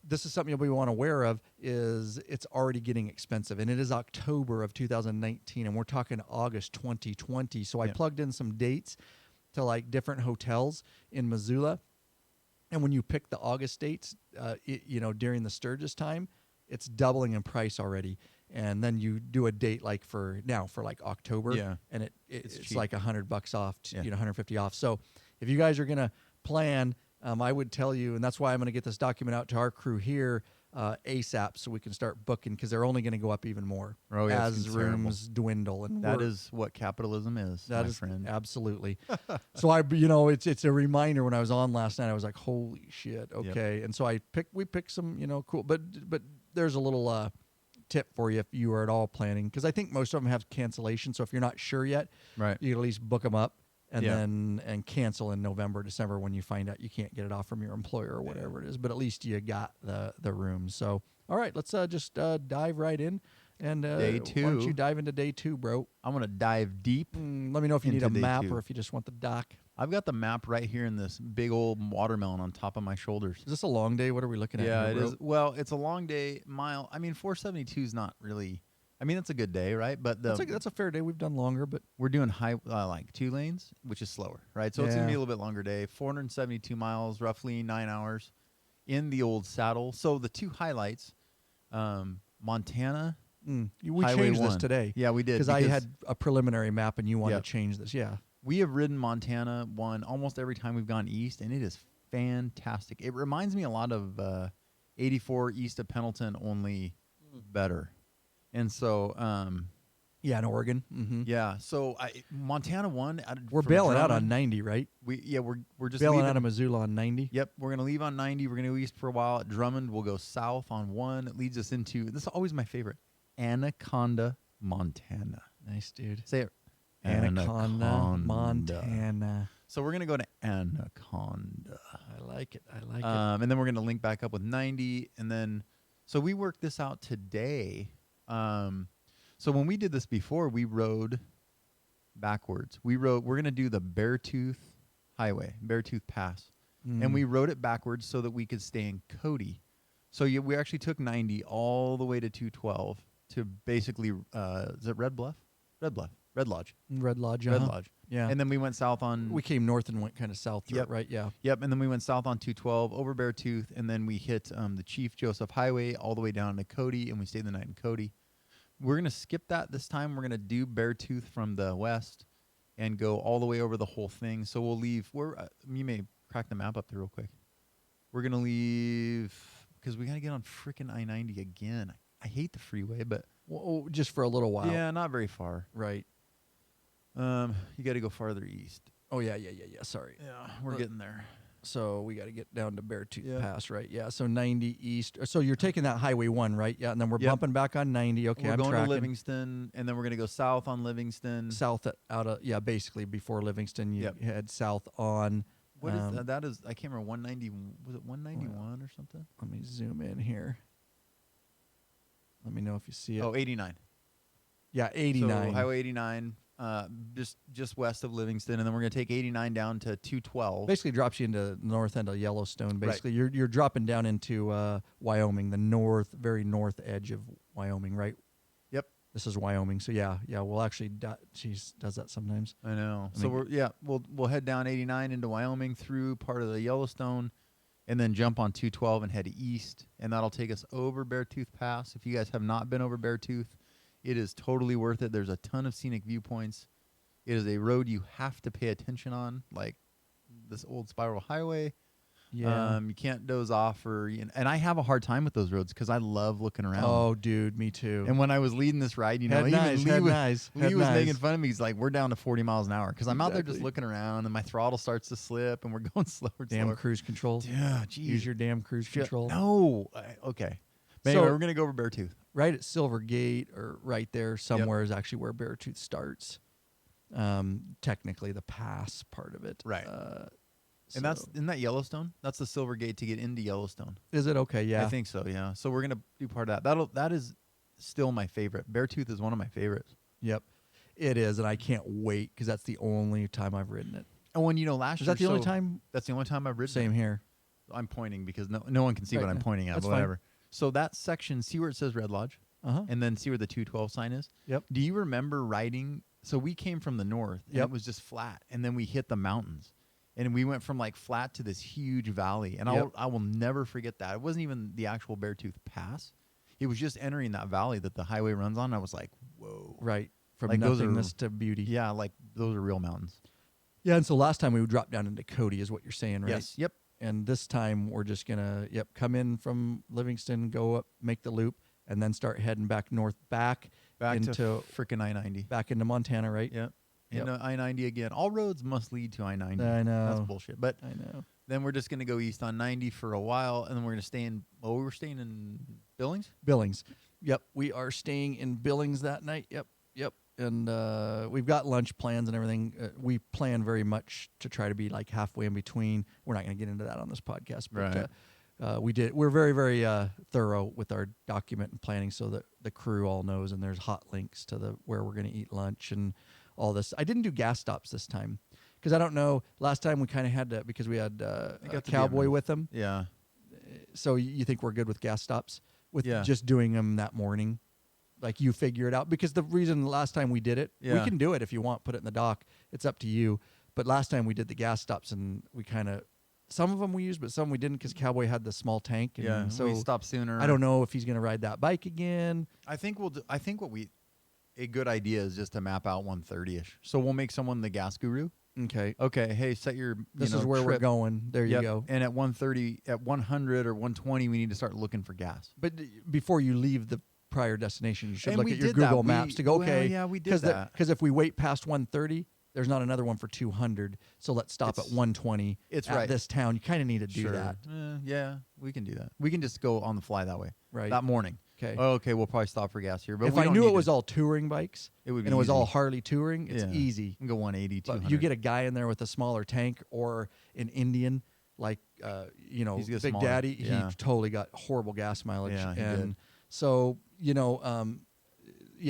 this is something you'll be aware of is it's already getting expensive. And it is October of 2019, and we're talking August 2020. So I Yep. plugged in some dates to like different hotels in Missoula. And when you pick the August dates, during the Sturgis time, it's doubling in price already. And then you do a date like for like October, Yeah. and it's cheap. like $100 off, Yeah. $150 off. So if you guys are gonna plan, I would tell you, and that's why I'm gonna get this document out to our crew here ASAP, so we can start booking because they're only gonna go up even more Oh, yeah, it's as considerable. rooms dwindle. And That we're- is what capitalism is, that my is friend. absolutely. So it's a reminder. When I was on last night, I was like, holy shit, okay. And so we picked some, cool, but there's a little tip for you if you are at all planning, because I think most of them have cancellation. So if you're not sure yet, Right. you can at least book them up and Yeah. then cancel in November, December when you find out you can't get it off from your employer or whatever it is. But at least you got the room. So all right, let's just dive right in. And Day why don't 2. you dive into day 2, bro? I'm going to dive deep. Let me know if you need a Into day map 2. or if you just want the doc. I've got the map right here in this big old watermelon on top of my shoulders. Is this a long day? What are we looking at? Yeah, here, it bro? is. Well, it's a long day. 472 is not really. I mean, that's a good day, right? But That's a fair day. We've done longer, but we're doing high like 2 lanes, which is slower, right? So it's gonna be Yeah. a little bit longer day. 472 miles, roughly 9 hours, in the old saddle. So the 2 highlights, Montana. we Highway changed this 1. today. Yeah, we did because I had a preliminary map and you wanted Yep. to change this. Yeah. We have ridden Montana 1 almost every time we've gone east, and it is fantastic. It reminds me a lot of 84 east of Pendleton, only better. And so, Yeah, in Oregon. Mm-hmm. yeah. So Montana 1. We're from bailing out Drummond, on 90, right? We're just Bailing leaving. out of Missoula on 90. Yep, we're gonna leave on 90. We're gonna go east for a while at Drummond. We'll go south on 1. It leads us into, this is always my favorite, Anaconda, Montana. Nice, dude. Say it. Anaconda, Montana. So we're gonna go to Anaconda. I like it. I like it. And then we're going to link back up with 90. And then, so we worked this out today. So when we did this before, we rode backwards. We're going to do the Beartooth Highway, Beartooth Pass. And we rode it backwards so that we could stay in Cody. So we actually took 90 all the way to 212 to basically, is it Red Bluff? Red Lodge. Red Lodge. Red Lodge. Yeah. And then we went south on. we came north and went kind of south through Yep. it, right? Yeah. Yep, and then we went south on 212 over Beartooth, and then we hit the Chief Joseph Highway all the way down to Cody, and we stayed the night in Cody. We're going to skip that this time. We're going to do Beartooth from the west and go all the way over the whole thing. So we'll leave. You may crack the map up there real quick. We're going to leave because we got to get on freaking I-90 again. I hate the freeway, but Well, just for a little while. yeah, not very far. Right. You got to go farther east. Oh, yeah. Sorry. Yeah, we're Look. getting there. So we got to get down to Beartooth Yeah. Pass, right? Yeah. So 90 east. So you're taking that Highway 1, right? Yeah. And then we're Yep. bumping back on 90. Okay, We're I'm going tracking. to Livingston, and then we're going to go south on Livingston. South basically before Livingston, you Yep. head south on. What is that? That is, I can't remember, 190, was it 191 or something? Let me zoom in here. Let me know if you see it. Oh, 89. Yeah, 89. So Highway 89, just west of Livingston, and then we're going to take 89 down to 212. Basically drops you into the north end of Yellowstone. Right. Basically, you're dropping down into Wyoming, the very north edge of Wyoming, right? Yep. This is Wyoming. So yeah, we'll actually. She does that sometimes. I know. I So mean- we'll head down 89 into Wyoming through part of the Yellowstone, and then jump on 212 and head east, and that'll take us over Beartooth Pass. If you guys have not been over Beartooth, it is totally worth it. There's a ton of scenic viewpoints. It is a road you have to pay attention on, like this old spiral highway. Yeah. You can't doze off, and I have a hard time with those roads because I love looking around. Oh, dude, me too. And when I was leading this ride, you know, Head nice, Lee head was, nice, Lee head was nice. making fun of me. He's like, "We're down to 40 miles an hour," because I'm out there just Exactly. looking around, and my throttle starts to slip, and we're going slower. and Damn slower. cruise control. Yeah, geez. Use your damn cruise control. No, okay. But So- anyway, we're gonna go over Beartooth. Right at Silver Gate, or right there somewhere, is actually where Beartooth starts. Technically, the pass part of it. Right. So- And that's in that Yellowstone. That's the Silver Gate to get into Yellowstone. Is it okay? Yeah. I think so. Yeah. So we're gonna do part of that. That is still my favorite. Beartooth is one of my favorites. Yep. It is, and I can't wait because that's the only time I've ridden it. And when last Is year, that the only time? That's the only time I've ridden. Same here. I'm pointing because no one can see Right, what I'm yeah. pointing at. That's But fine. whatever. So that section, see where it says Red Lodge, Uh-huh. and then see where the 212 sign is. Yep. Do you remember riding? So we came from the north, and Yep. it was just flat, and then we hit the mountains, and we went from like flat to this huge valley, and Yep. I will never forget that. It wasn't even the actual Beartooth Pass; it was just entering that valley that the highway runs on. I was like, whoa, Right. From Like, those are- nothingness to beauty. yeah, like those are real mountains. Yeah, and so last time we dropped down into Cody is what you're saying, right? Yes, yep, And this time we're just gonna come in from Livingston, go up, make the loop, and then start heading back north, back back into to frickin' I-90. back into Montana, right? Yep. Yep. Into I-90 again. All roads must lead to I-90. I know. That's bullshit. But I know. then we're just going to go east on 90 for a while, and then we're going to stay in, we're staying in Billings? Billings. Yep, we are staying in Billings that night. Yep. And we've got lunch plans and everything. We plan very much to try to be like halfway in between. We're not going to get into that on this podcast, but Right. we're very, very thorough with our document and planning so that the crew all knows, and there's hot links to where we're going to eat lunch and all this. I didn't do gas stops this time because I don't know. Last time we kind of had to, because we had a got to be cowboy enough. with them. Yeah. So you think we're good with gas stops with Yeah. just doing them that morning? Like you figure it out, because the reason last time we did it, we Yeah. can do it if you want, put it in the dock. It's up to you. But last time we did the gas stops, and we kind of, some of them we used, but some we didn't because Cowboy had the small tank. And Yeah. so we stop sooner. I don't know if he's going to ride that bike again. I think a good idea is just to map out 130-ish. So we'll make someone the gas guru. Okay. Okay, hey, set your This is where we're trip. going. There you Yep. go. And at 130, at 100 or 120, we need to start looking for gas. But before you leave the prior destination, you should And look we at your did that. Google Maps to go, Well, okay. yeah, we did that. Because if we wait past 130, there's not another one for 200. So let's stop It's- at 120 it's at right. this town. You kind of need to do Sure. that. Yeah, we can do that. We can just go on the fly that way. Right. That morning. Okay. Oh, okay, we'll probably stop for gas here. But If we I don't knew need it was to- all touring bikes it would be and it was all easy. Harley touring, it's Yeah. easy. You can go 180, But 200. you get a guy in there with a smaller tank or an Indian, like, He's got Big smaller, Daddy, yeah. he totally got horrible gas mileage. Yeah, he and did. so,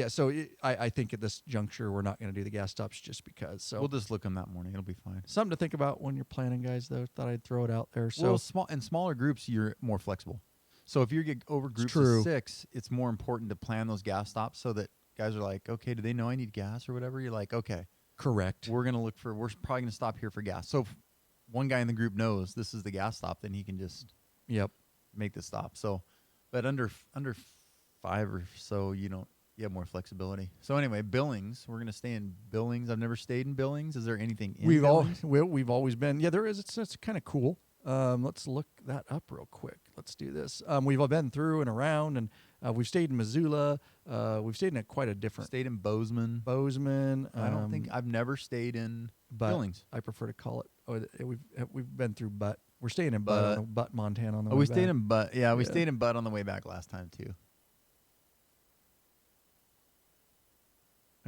so I think at this juncture, we're not going to do the gas stops just because. So We'll just look them that morning. It'll be fine. something to think about when you're planning, guys, though. Thought I'd throw it out there. So Well, in smaller groups, you're more flexible. So if you get over groups true. of 6, it's more important to plan those gas stops so that guys are like, okay, do they know I need gas or whatever? You're like, okay, correct. we're probably going to stop here for gas. So if one guy in the group knows this is the gas stop, then he can just Yep. make the stop. So, but under 5 or so, you have more flexibility. So anyway, Billings, we're going to stay in Billings. I've never stayed in Billings. Is there anything in Billings? We've always been. Yeah, there is. It's kind of cool. Let's look that up real quick. Let's do this. We've all been through and around, and we've stayed in Missoula. We've stayed in quite a different Stayed in Bozeman. Bozeman. I don't think I've never stayed in but Billings. I prefer to call it. We've been through Butt. We're staying in Butt, Montana. On the way We stayed back. in Butt. Yeah, we Yeah. stayed in Butt on the way back last time too.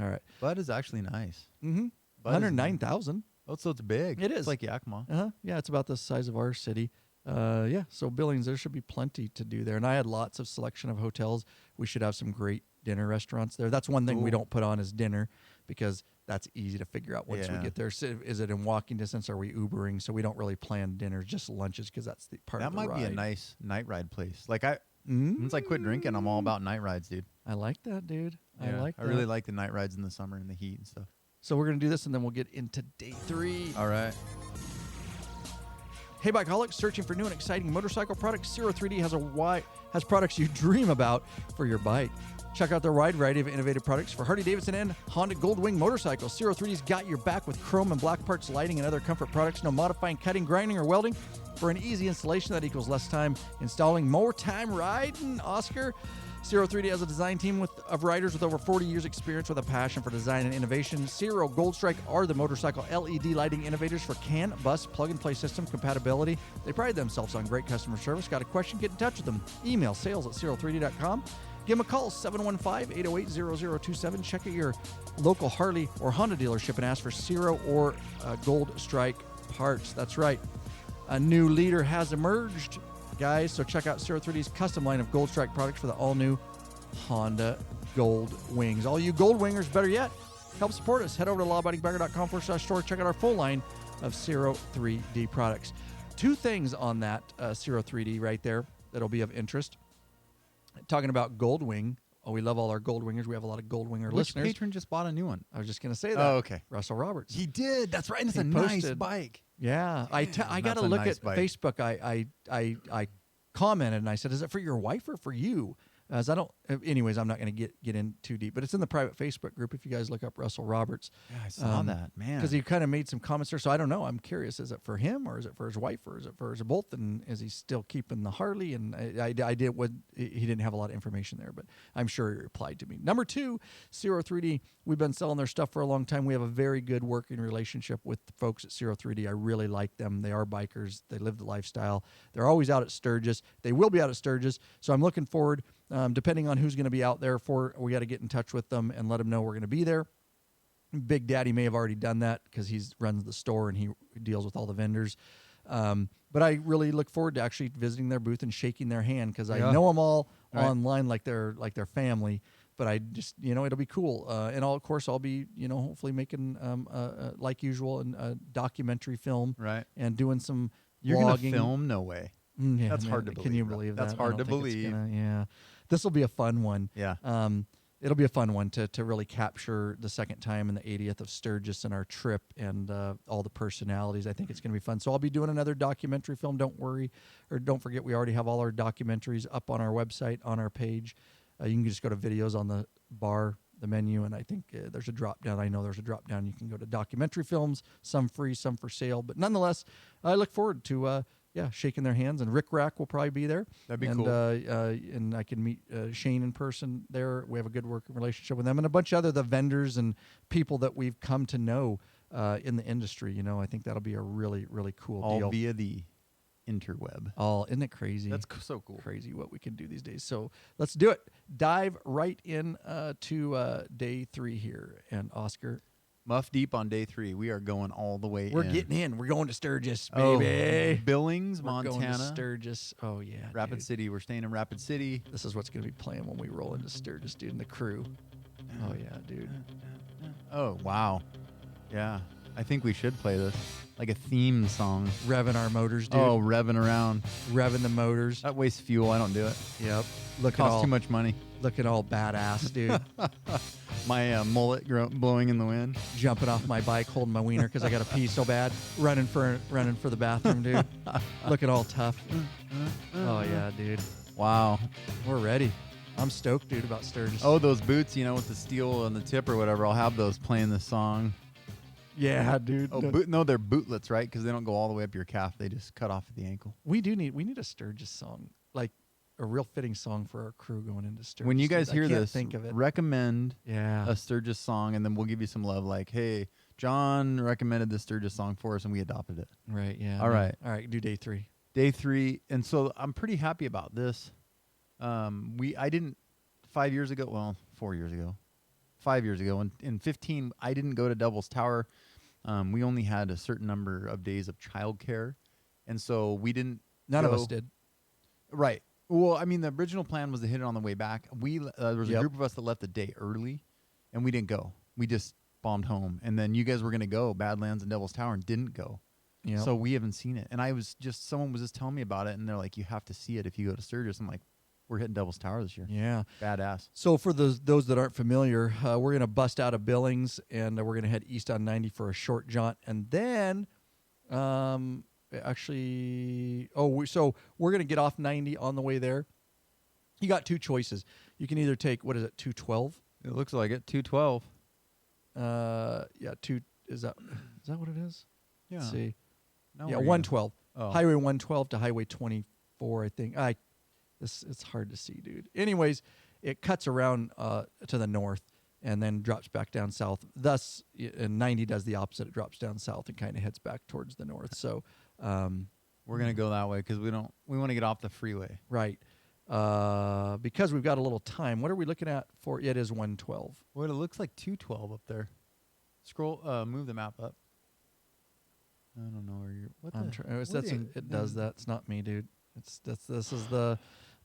All right. Butt is actually nice. Mm-hmm. Butt is 109,000. Oh, so it's big. It is. It's like Yakima. Yeah, it's about the size of our city. Yeah, so Billings, there should be plenty to do there. And I had lots of selection of hotels. We should have some great dinner restaurants there. That's one thing we Cool. don't put on is dinner, because that's easy to figure out once we Yeah. get there. So is it in walking distance? Are we Ubering? So we don't really plan dinners, just lunches, because that's the part That of the might ride. be a nice night ride place. Like Mm. once I quit drinking, I'm all about night rides, dude. I like that, dude. I Yeah, like that. I really like the night rides in the summer and the heat and stuff. So we're going to do this, and then we'll get into day 3. All right. Hey, bikeaholics, searching for new and exciting motorcycle products? 3D has products you dream about for your bike. Check out their wide variety of innovative products for Harley-Davidson and Honda Goldwing motorcycles. 3D's got your back with chrome and black parts, lighting, and other comfort products. No modifying, cutting, grinding, or welding. For an easy installation that equals less time installing, more time riding. Oscar, 3D has a design team of riders with over 40 years experience with a passion for design and innovation. Gold Strike are the motorcycle LED lighting innovators for CAN, bus, plug-and-play system compatibility. They pride themselves on great customer service. Got a question? Get in touch with them. Email sales@cero3d.com. Give them a call, 715-808-0027. Check out your local Harley or Honda dealership and ask for Zero or Gold Strike parts. That's right. A new leader has emerged, guys, so check out 3D's custom line of Gold Strike products for the all-new Honda Gold Wings. All you Gold Wingers, better yet, help support us. Head over to lawabidingbiker.com/store. Check out our full line of 3D products. Two things on that 3D right there that'll be of interest. Talking about Gold Wing. Oh, we love all our Gold Wingers. We have a lot of Gold Winger Which listeners. patron just bought a new one? I was just going to say that. Oh, okay. Russell Roberts. He did. That's right. And it's He a nice posted- bike. Yeah, I got that's to a look nice at bike. Facebook. I commented and I said, "Is it for your wife or for you?" As I don't. Anyways, I'm not going to get in too deep, but it's in the private Facebook group. If you guys look up Russell Roberts, Yeah, I saw that, man. because he kind of made some comments there. So I don't know. I'm curious. Is it for him or is it for his wife or is it for both? And is he still keeping the Harley? And I did what he didn't have a lot of information there, but I'm sure he replied to me. Number two, 3D. We've been selling their stuff for a long time. We have a very good working relationship with the folks at 3D. I really like them. They are bikers. They live the lifestyle. They're always out at Sturgis. They will be out at Sturgis. So I'm looking forward. Depending on who's going to be out there we got to get in touch with them and let them know we're going to be there. Big Daddy may have already done that because he runs the store and he deals with all the vendors. But I really look forward to actually visiting their booth and shaking their hand because I know them all online like they're family. But I just, it'll be cool. And of course, I'll be, hopefully making, like usual, a documentary film. Right. And doing some You're going vlogging. to film? No way. Yeah, That's hard to Can you believe, believe That's that? hard I to don't think it's believe. yeah. This will be a fun one. Yeah. It'll be a fun one to really capture the second time and the 80th of Sturgis and our trip and all the personalities. I think it's going to be fun. So I'll be doing another documentary film. Don't worry, or don't forget, we already have all our documentaries up on our website, on our page. You can just go to videos on the bar, the menu, and I think there's a drop down. I know there's a drop down. You can go to documentary films, some free, some for sale. But nonetheless, I look forward to shaking their hands. And Rick Rack will probably be there. That'd be and, cool. And I can meet Shane in person there. We have a good working relationship with them, and a bunch of the vendors and people that we've come to know in the industry. I think that'll be a really, really cool All deal. via the interweb. Isn't it crazy? That's so cool. Crazy what we can do these days. So let's do it. Dive right in to day 3 here. And Oscar, Muff deep on day 3. We are going all the way we're in. getting in. We're going to Sturgis, Oh, baby. Billings, We're Montana. going to Sturgis. Oh, yeah. Rapid dude. City. We're staying in Rapid City. This is what's going to be playing when we roll into Sturgis, dude, and the crew. Oh, yeah, dude. Oh, wow. Yeah. I think we should play this. Like a theme song. Revving our motors, dude. Oh, revving around. Revving the motors. That wastes fuel. I don't do it. Yep. Looking Costs all, too much money. looking all badass, dude. My mullet blowing in the wind. Jumping off my bike, holding my wiener because I got to pee so bad. Running for the bathroom, dude. Looking all tough. Oh, yeah, dude. Wow. We're ready. I'm stoked, dude, about Sturgis. Oh, those boots, with the steel on the tip or whatever. I'll have those playing this song. yeah, dude. Oh, no, they're bootlets, right? Because they don't go all the way up your calf. They just cut off at the ankle. We need a Sturgis song, like a real fitting song for our crew going into Sturgis. When you dude. guys I hear can't this, think of it. recommend Yeah. a Sturgis song, and then we'll give you some love. Like, hey, John recommended this Sturgis song for us, and we adopted it. Right. Yeah. All right. All right. Do day 3. Day 3, and so I'm pretty happy about this. I didn't 5 years ago. Well, 4 years ago, 5 years ago, in 15, I didn't go to Devil's Tower. We only had a certain number of days of childcare, and so we didn't. None of go- us did. Right. Well, I mean, the original plan was to hit it on the way back. There was a Yep. group of us that left the day early, and we didn't go. We just bombed home, and then you guys were going to go Badlands and Devil's Tower and didn't go. Yeah. So we haven't seen it. And someone was just telling me about it, and they're like, you have to see it if you go to Sturgis. I'm like, we're hitting Devil's Tower this year. yeah. Badass. So for those that aren't familiar, we're going to bust out of Billings, and we're going to head east on 90 for a short jaunt. And then actually. Oh, so we're gonna get off 90 on the way there. You got two choices. You can either take, what is it, 212? It looks like it. 212. Yeah, two. Is that what it is? Yeah. Let's see. No, Yeah, where are you 112. going? Oh. Highway 112 to Highway 24, I think. It's hard to see, dude. Anyways, it cuts around to the north and then drops back down south. Thus, and 90 does the opposite. It drops down south and kind of heads back towards the north. So, We're gonna go that way because we want to get off the freeway. right. Because we've got a little time. What are we looking at for? It is 112. Well, it looks like 212 up there. Scroll, move the map up. I don't know where you're. What I'm the? trying. what the- It does that. It's not me, dude. This is the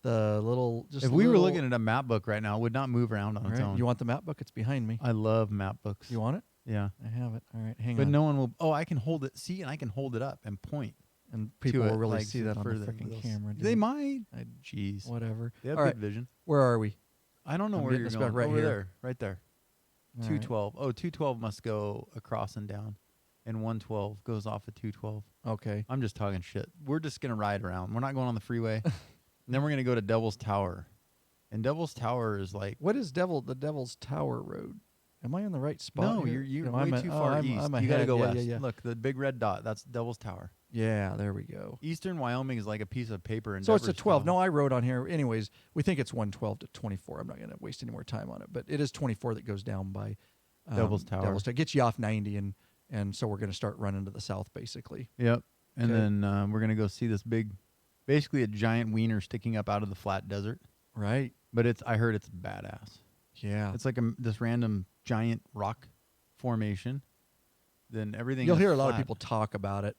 little. Just If we were little- looking at a map book right now, it would not move around on its All right, own. you want the map book? It's behind me. I love map books. You want it? Yeah. I have it. All right, hang But on. no one will. Oh, I can hold it. See, and I can hold it up and point. And people to will it, really like, see that on the further. freaking camera. Dude. They might. I- Jeez. Whatever. They have All good right, vision. where are we? I don't know I'm where getting you're this going. back right Over here. there. Right there. All right. 212. Oh, 212 must go across and down. And 112 goes off at 212. Okay. I'm just talking shit. We're just going to ride around. We're not going on the freeway. And then we're going to go to Devil's Tower. And Devil's Tower is like... What is the Devil's Tower Road? Am I in the right spot? No, here? you're No, way I'm too far east. I'm You got to ahead. go Yeah, west. Yeah, yeah. Look, the big red dot, that's Devil's Tower. Yeah, there we go. Eastern Wyoming is like a piece of paper. In So it's a Devil's 12. Tower. No, I wrote on here. Anyways, we think it's 112 to 24. I'm not going to waste any more time on it, but it is 24 that goes down by Devil's Tower. Devil's Tower. Gets you off 90, and so we're going to start running to the south, basically. Yep. And Okay. then we're going to go see this big, basically a giant wiener sticking up out of the flat desert. Right. But I heard it's badass. Yeah. It's like this random giant rock formation. Then everything You'll is hear a lot of flat. people talk about it.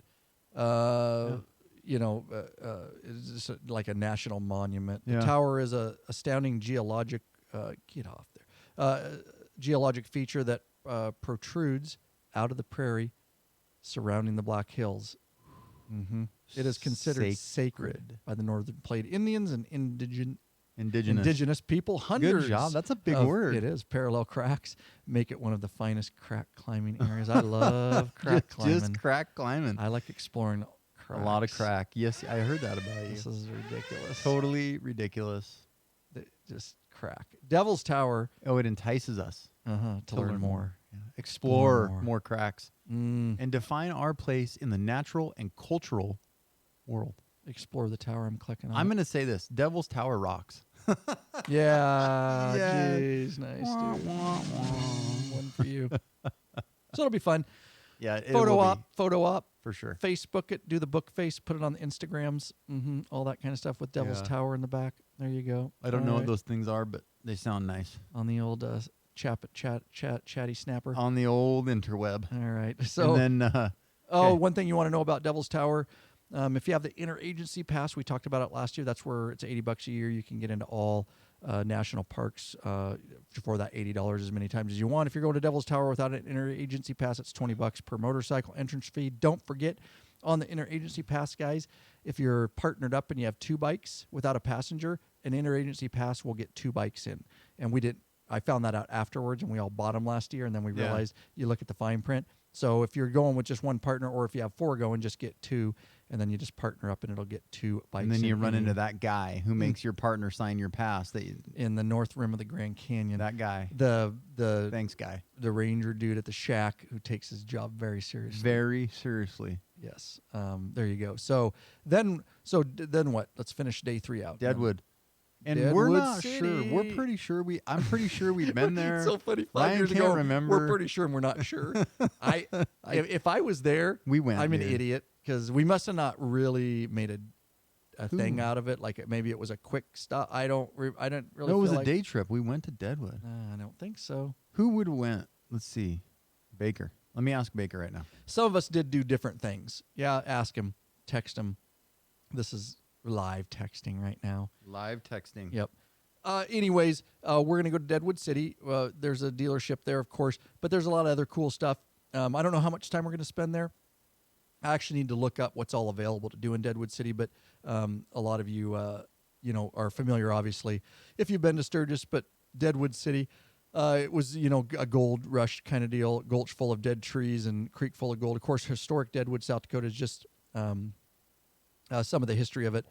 It's just like a national monument. Yeah. The tower is a astounding geologic geologic feature that protrudes out of the prairie surrounding the Black Hills. Mm-hmm. It is considered sacred by the Northern Platte Indians and indigenous people. Hundreds. Good job. That's a big of- word. It is. Parallel cracks make it one of the finest crack climbing areas. I love crack climbing. Just crack climbing. I like exploring A lot of cracks. crack. Yes, I heard that about you. This is ridiculous. Totally ridiculous. Just crack. Devil's Tower. Oh, it entices us To learn more. Yeah. Explore more. more cracks Mm. and define our place in the natural and cultural world. Explore the tower. I'm clicking on. I'm it. going to say this. Devil's Tower rocks. Yeah. Yeah. Jeez. Nice, dude. One for you. So it'll be fun. Yeah, it Photo will be, op. for sure. Facebook it. Do the book face. Put it on the Instagrams. All that kind of stuff with Devil's Yeah. Tower in the back. There you go. I don't All know what right. those things are, but they sound nice. On the old chatty snapper. On the old interweb. All right. So And then, Oh, Okay. one thing you want to know about Devil's Tower, if you have the interagency pass, we talked about it last year. That's where it's $80 a year. You can get into all national parks for that $80 as many times as you want. If you're going to Devil's Tower without an interagency pass, it's $20 per motorcycle entrance fee. Don't forget on the interagency pass, guys, if you're partnered up and you have two bikes without a passenger, an interagency pass will get two bikes in. And I found that out afterwards, and we all bought them last year, and then we Yeah. realized you look at the fine print. So if you're going with just one partner, or if you have four going, just get two, and then you just partner up, and it'll get two bikes. and then you in run any- into that guy who makes your partner sign your pass. in the north rim of the Grand Canyon. That guy. The Thanks, guy. the ranger dude at the shack who takes his job very seriously. Very seriously. Yes. There you go. So then what? Let's finish day 3 out. Deadwood. And we're Deadwood not sure. We're City. pretty sure I'm pretty sure we've been there. It's so funny. 5 Ryan years can't ago, remember. we're pretty sure and we're not sure. If I was there, We went, I'm an dude. idiot because we must have not really made a thing Who? out of it. Like maybe it was a quick stop. I didn't really. No, it was feel a like, day trip. We went to Deadwood. I don't think so. Who would have went? Let's see. Baker. Let me ask Baker right now. Some of us did do different things. Yeah, ask him, text him. This is live texting right now. Live texting. Yep. Anyways, we're going to go to Deadwood City. There's a dealership there, of course, but there's a lot of other cool stuff. I don't know how much time we're going to spend there. I actually need to look up what's all available to do in Deadwood City, but a lot of you, are familiar, obviously, if you've been to Sturgis, but Deadwood City, it was, a gold rush kind of deal, gulch full of dead trees and creek full of gold. Of course, historic Deadwood, South Dakota is just some of the history of it.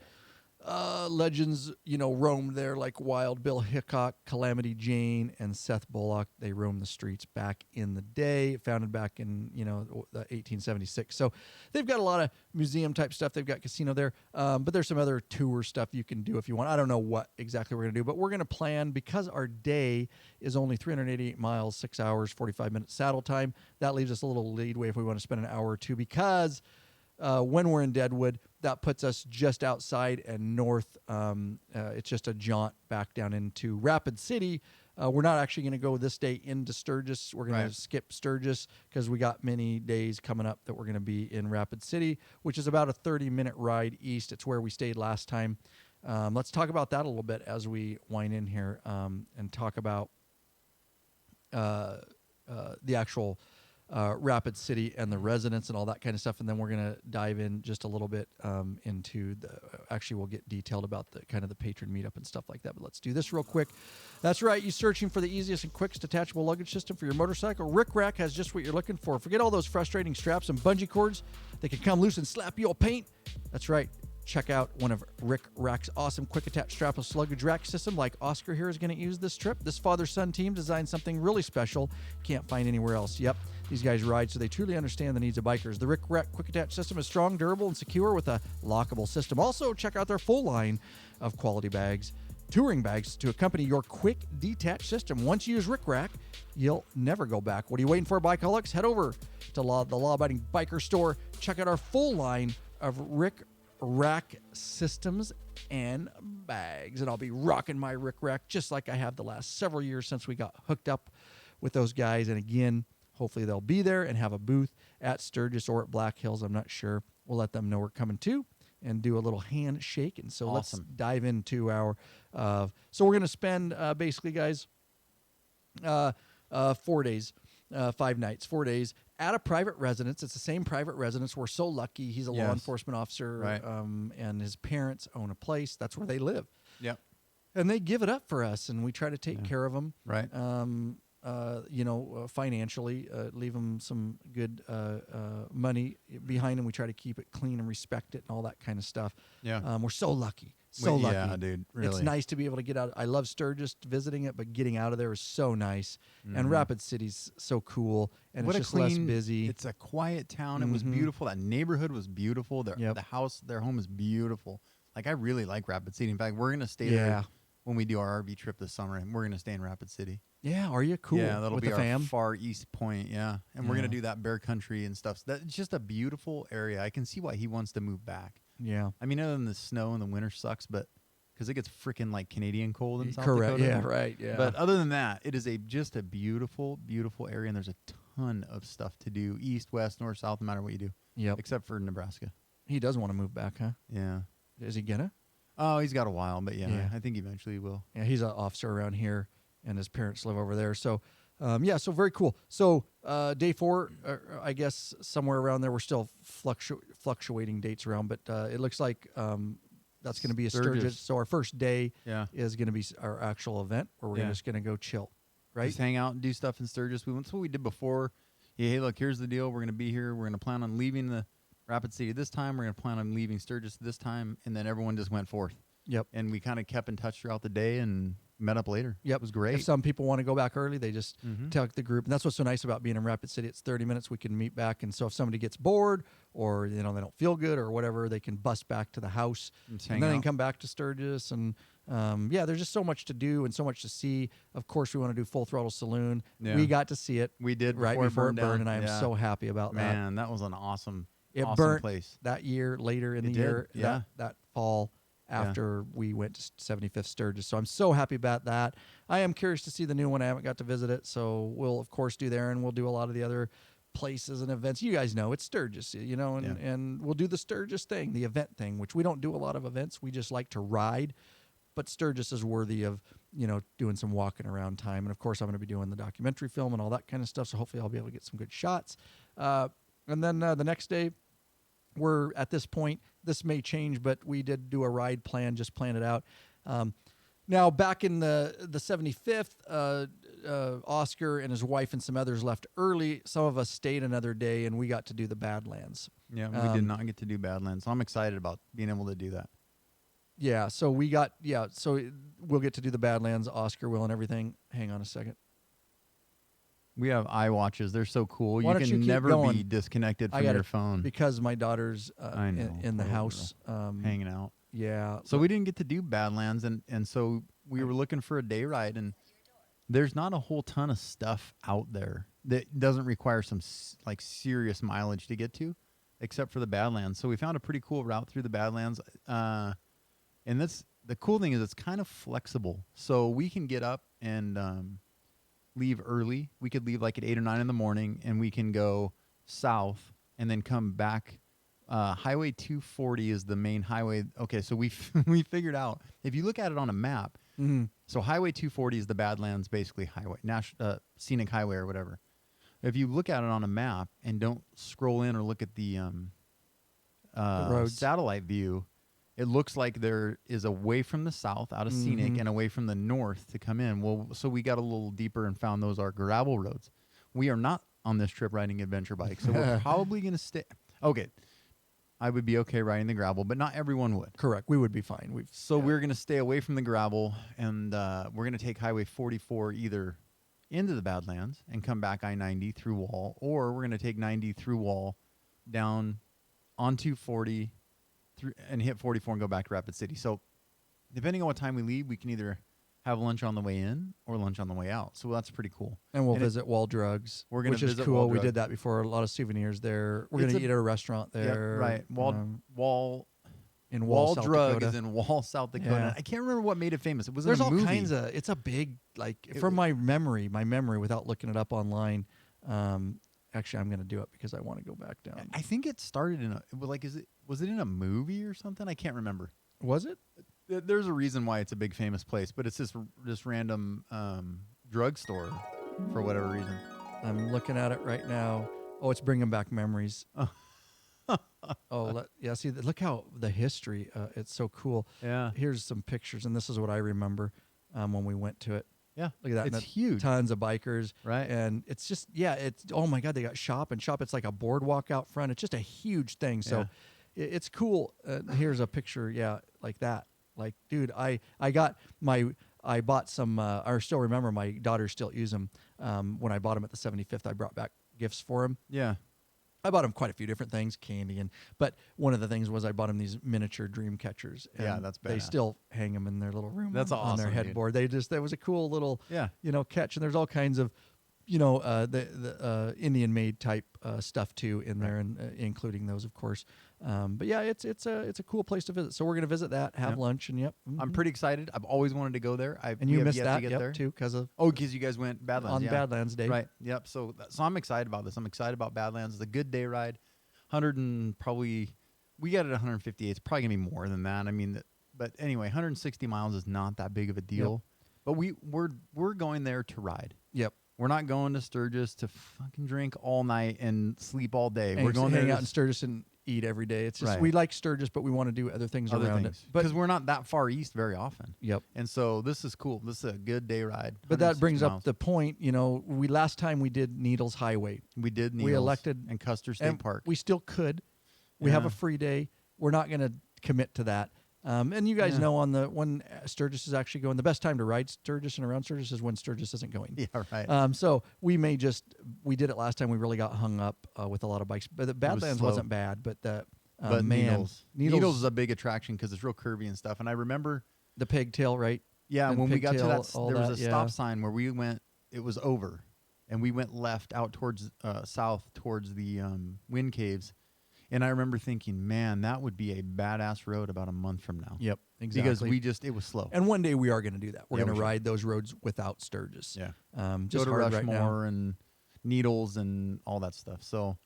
Legends, roamed there like Wild Bill Hickok, Calamity Jane, and Seth Bullock. They roamed the streets back in the day, founded back in, 1876. So they've got a lot of museum type stuff. They've got casino there. But there's some other tour stuff you can do if you want. I don't know what exactly we're going to do, but we're going to plan, because our day is only 388 miles, 6 hours, 45 minutes saddle time. That leaves us a little leadway if we want to spend an hour or two, because when we're in Deadwood, that puts us just outside and north. It's just a jaunt back down into Rapid City. We're not actually going to go this day into Sturgis. We're going to skip Sturgis because we got many days coming up that we're going to be in Rapid City, which is about a 30-minute ride east. It's where we stayed last time. Let's talk about that a little bit as we wind in here and talk about the actual Rapid City and the residents and all that kind of stuff, and then we're gonna dive in just a little bit into the. Actually, we'll get detailed about the kind of the patron meetup and stuff like that. But let's do this real quick. That's right. You searching for the easiest and quickest detachable luggage system for your motorcycle? Rick Rack has just what you're looking for. Forget all those frustrating straps and bungee cords. They can come loose and slap your paint. That's right. Check out one of Rick Rack's awesome quick attach strapless luggage rack system like Oscar here is going to use this trip. This father-son team designed something really special. Can't find anywhere else. Yep, these guys ride so they truly understand the needs of bikers. The Rick Rack quick attach system is strong, durable, and secure with a lockable system. Also, check out their full line of quality bags, touring bags to accompany your quick detach system. Once you use Rick Rack, you'll never go back. What are you waiting for, Bikeaholics? Head over to the law-abiding biker store. Check out our full line of Rick Rack systems and bags, and I'll be rocking my Rick Rack just like I have the last several years since we got hooked up with those guys. And again, hopefully they'll be there and have a booth at Sturgis or at Black Hills. I'm not sure. We'll let them know we're coming too and do a little handshake. And so Let's dive into our so we're going to spend basically, guys, 4 days, 5 nighs, 4 days at a private residence. It's the same private residence. We're so lucky. He's a law enforcement officer, right. And his parents own a place. That's where they live. Yep. And they give it up for us, and we try to take care of them. Right. Financially, leave them some good money behind them. We try to keep it clean and respect it and all that kind of stuff. Yeah. We're so lucky. So lucky. Yeah, dude. Really. It's nice to be able to get out. I love Sturgis visiting it, but getting out of there is so nice. Mm-hmm. And Rapid City's so cool, and what it's just clean, less busy. It's a quiet town. It was beautiful. That neighborhood was beautiful. The house, their home is beautiful. Like, I really like Rapid City. In fact, we're gonna stay there when we do our RV trip this summer, and we're gonna stay in Rapid City. Yeah, are you? Cool. Yeah, that'll with be the our fam? far east point. Yeah, and we're gonna do that bear country and stuff. So that's just a beautiful area. I can see why he wants to move back. Yeah. I mean, other than the snow and the winter sucks, but because it gets freaking like Canadian cold in South Correct. Dakota. Yeah. Right. Yeah. But other than that, it is just a beautiful, beautiful area, and there's a ton of stuff to do: east, west, north, south, no matter what you do. Yep. Except for Nebraska. He does want to move back, huh? Yeah. Is he gonna? Oh, he's got a while, but yeah. I think eventually he will. Yeah, he's an officer around here, and his parents live over there. So, so very cool. So, day 4, I guess somewhere around there. We're still fluctuating dates around, but it looks like that's going to be a Sturgis. So our first day is going to be our actual event where we're just going to go chill, right? Just hang out and do stuff in Sturgis. That's what we did before. Yeah, hey, look, here's the deal. We're going to be here. We're going to plan on leaving the Rapid City this time. We're going to plan on leaving Sturgis this time, and then everyone just went forth. Yep. And we kind of kept in touch throughout the day and met up later. Yep. It was great. If some people want to go back early, they just tell the group. And that's what's so nice about being in Rapid City. It's 30 minutes. We can meet back. And so if somebody gets bored or, they don't feel good or whatever, they can bus back to the house. And then they can come back to Sturgis. And, there's just so much to do and so much to see. Of course, we want to do Full Throttle Saloon. Yeah. We got to see it. We did right before it burned, and I am so happy about that. Man, that was an awesome burnt place. That year, later in the year, that fall. After we went to 75th Sturgis. So I'm so happy about that. I am curious to see the new one. I haven't got to visit it. So we'll, of course, do there, and we'll do a lot of the other places and events. You guys know it's Sturgis, and we'll do the Sturgis thing, the event thing, which we don't do a lot of events. We just like to ride. But Sturgis is worthy of, doing some walking around time. And, of course, I'm going to be doing the documentary film and all that kind of stuff. So hopefully I'll be able to get some good shots. And then the next day, we're at this point, this may change, but we did do a ride plan, just plan it out. Now, back in the 75th, Oscar and his wife and some others left early. Some of us stayed another day, and we got to do the Badlands. Yeah, we did not get to do Badlands. So I'm excited about being able to do that. Yeah, so we'll get to do the Badlands. Oscar will and everything. Hang on a second. We have iWatches. They're so cool. Why You don't can you keep never going? be disconnected I from gotta- your phone. Because my daughter's I know. in the Poor house. hanging out. Yeah. So we didn't get to do Badlands, and so we were looking for a day ride, and there's not a whole ton of stuff out there that doesn't require some like serious mileage to get to, except for the Badlands. So we found a pretty cool route through the Badlands, and that's the cool thing is it's kind of flexible. So we can get up and leave early. We could leave like at 8 or 9 in the morning, and we can go south and then come back. Highway 240 is the main highway. Okay, so we we figured out if you look at it on a map. Mhm. So Highway 240 is the Badlands, basically highway, scenic highway or whatever. If you look at it on a map and don't scroll in or look at the roads. satellite view, it looks like there is a way from the south out of scenic Mhm. and a way from the north to come in. Well, so we got a little deeper and found those are gravel roads. We are not on this trip riding adventure bikes, so we're probably going to stay. Okay, I would be okay riding the gravel, but not everyone would. Correct. We would be fine. So we're going to stay away from the gravel, and we're going to take Highway 44 either into the Badlands and come back I-90 through Wall, or we're going to take 90 through Wall down on 240 through and hit 44 and go back to Rapid City. So depending on what time we leave, we can either have lunch on the way in or lunch on the way out. So that's pretty cool. And we'll visit Wall Drugs, We're gonna which is visit cool. Wall We Drugs. did that before. A lot of souvenirs there. We're It's going to a- eat at a restaurant there. Right. Wall in Wall, South Drug Dakota. is in Wall, South Dakota. Yeah. I can't remember what made it famous. It was There's in a all movie. kinds of. It's a big from my memory without looking it up online. Actually, I'm going to do it because I want to go back down. I think it started in was it in a movie or something? I can't remember. Was it? There's a reason why it's a big famous place, but it's this random drugstore for whatever reason. I'm looking at it right now. Oh, it's bringing back memories. See, look how the history. It's so cool. Yeah. Here's some pictures, and this is what I remember when we went to it. Yeah. Look at that. It's and huge. Tons of bikers. Right. And it's just, it's, oh my God, they got shop. It's like a boardwalk out front. It's just a huge thing. So it's cool. Here's a picture. Yeah. Like that. Like, dude, I bought some, I still remember my daughters still use them. When I bought them at the 75th, I brought back gifts for them. Yeah. I bought him quite a few different things, candy, but one of the things was I bought him these miniature dream catchers. Yeah, that's They badass. still hang them in their little room. That's on their awesome, dude. headboard. That was a cool little, Yeah. catch. And there's all kinds of, the Indian made type stuff too in there, and including those, of course. But yeah, it's a cool place to visit. So we're gonna visit that, have Yep. lunch, and I'm pretty excited. I've always wanted to go there. And you missed that to get yep, there too because of because you guys went Badlands on yeah. Badlands Day, Right. Yep. So I'm excited about this. I'm excited about Badlands. It's a good day ride. 100 and probably we got it at 158. It's probably gonna be more than that. I mean, but anyway, 160 miles is not that big of a deal. But we're going there to ride. Yep. We're not going to Sturgis to fucking drink all night and sleep all day. And We're going there hang to out in Sturgis and eat every day. It's just Right. we like Sturgis, but we want to do other things around it. But because we're not that far east very often. yep. And so this is cool. This is a good day ride. But that 160 brings up miles. the point. We last time we did Needles Highway. we did we Needles elected- and Custer State And Park. we still could. We have Yeah. a free day. We're not going to commit to that. And you guys Yeah. know when Sturgis is actually going, the best time to ride Sturgis and around Sturgis is when Sturgis isn't going. Yeah, right. So we did it last time. We really got hung up with a lot of bikes, but the Badlands slow. wasn't bad. But But man, Needles is a big attraction because it's real curvy and stuff. And I remember, the pigtail, right? yeah, And when we got to pigtail, that, all there was a that, stop yeah. sign where we went. It was over, and we went left out towards south towards the wind caves. And I remember thinking, man, that would be a badass road about a month from now. Yep, exactly. Because it was slow. And one day we are going to do that. We're Yeah, going we to should. ride those roads without Sturgis. Yeah. Just Go to hard right now. Rushmore and Needles and all that stuff. So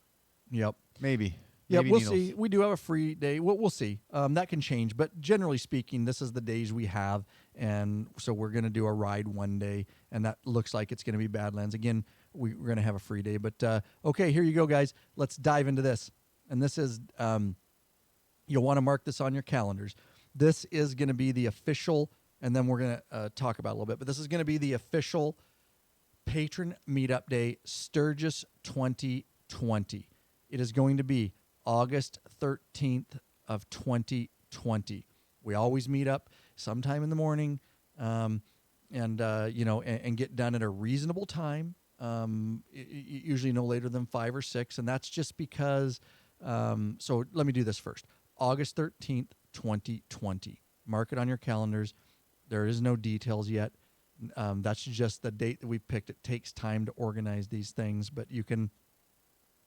Yep. maybe. Yeah, Maybe we'll Needles. see. We do have a free day. We'll see. That can change, but generally speaking, this is the days we have, and so we're going to do a ride one day, and that looks like it's going to be Badlands. Again, we're going to have a free day, but okay, here you go, guys. Let's dive into this, and this is you'll want to mark this on your calendars. This is going to be the official, and then we're going to talk about it a little bit, but this is going to be the official Patron Meetup Day, Sturgis 2020. It is going to be August 13th of 2020. We always meet up sometime in the morning, and get done at a reasonable time. Usually no later than 5 or 6, and that's just because. So let me do this first. August 13th, 2020. Mark it on your calendars. There is no details yet. That's just the date that we picked. It takes time to organize these things, but you can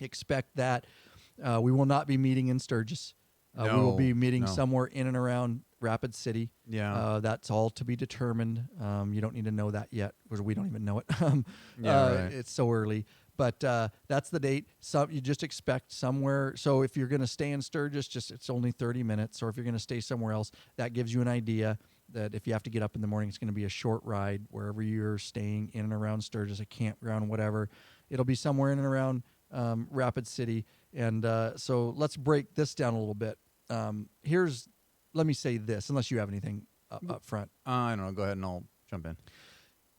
expect that. We will not be meeting in Sturgis. We will be meeting somewhere in and around Rapid City. Yeah. That's all to be determined. You don't need to know that yet, because we don't even know it. Right. It's so early. But that's the date. You just expect somewhere. So if you're going to stay in Sturgis, it's only 30 minutes. Or if you're going to stay somewhere else, that gives you an idea that if you have to get up in the morning, it's going to be a short ride wherever you're staying in and around Sturgis, a campground, whatever. It'll be somewhere in and around Rapid City. And so let's break this down a little bit. Let me say this, unless you have anything up front. I don't know. Go ahead and I'll jump in.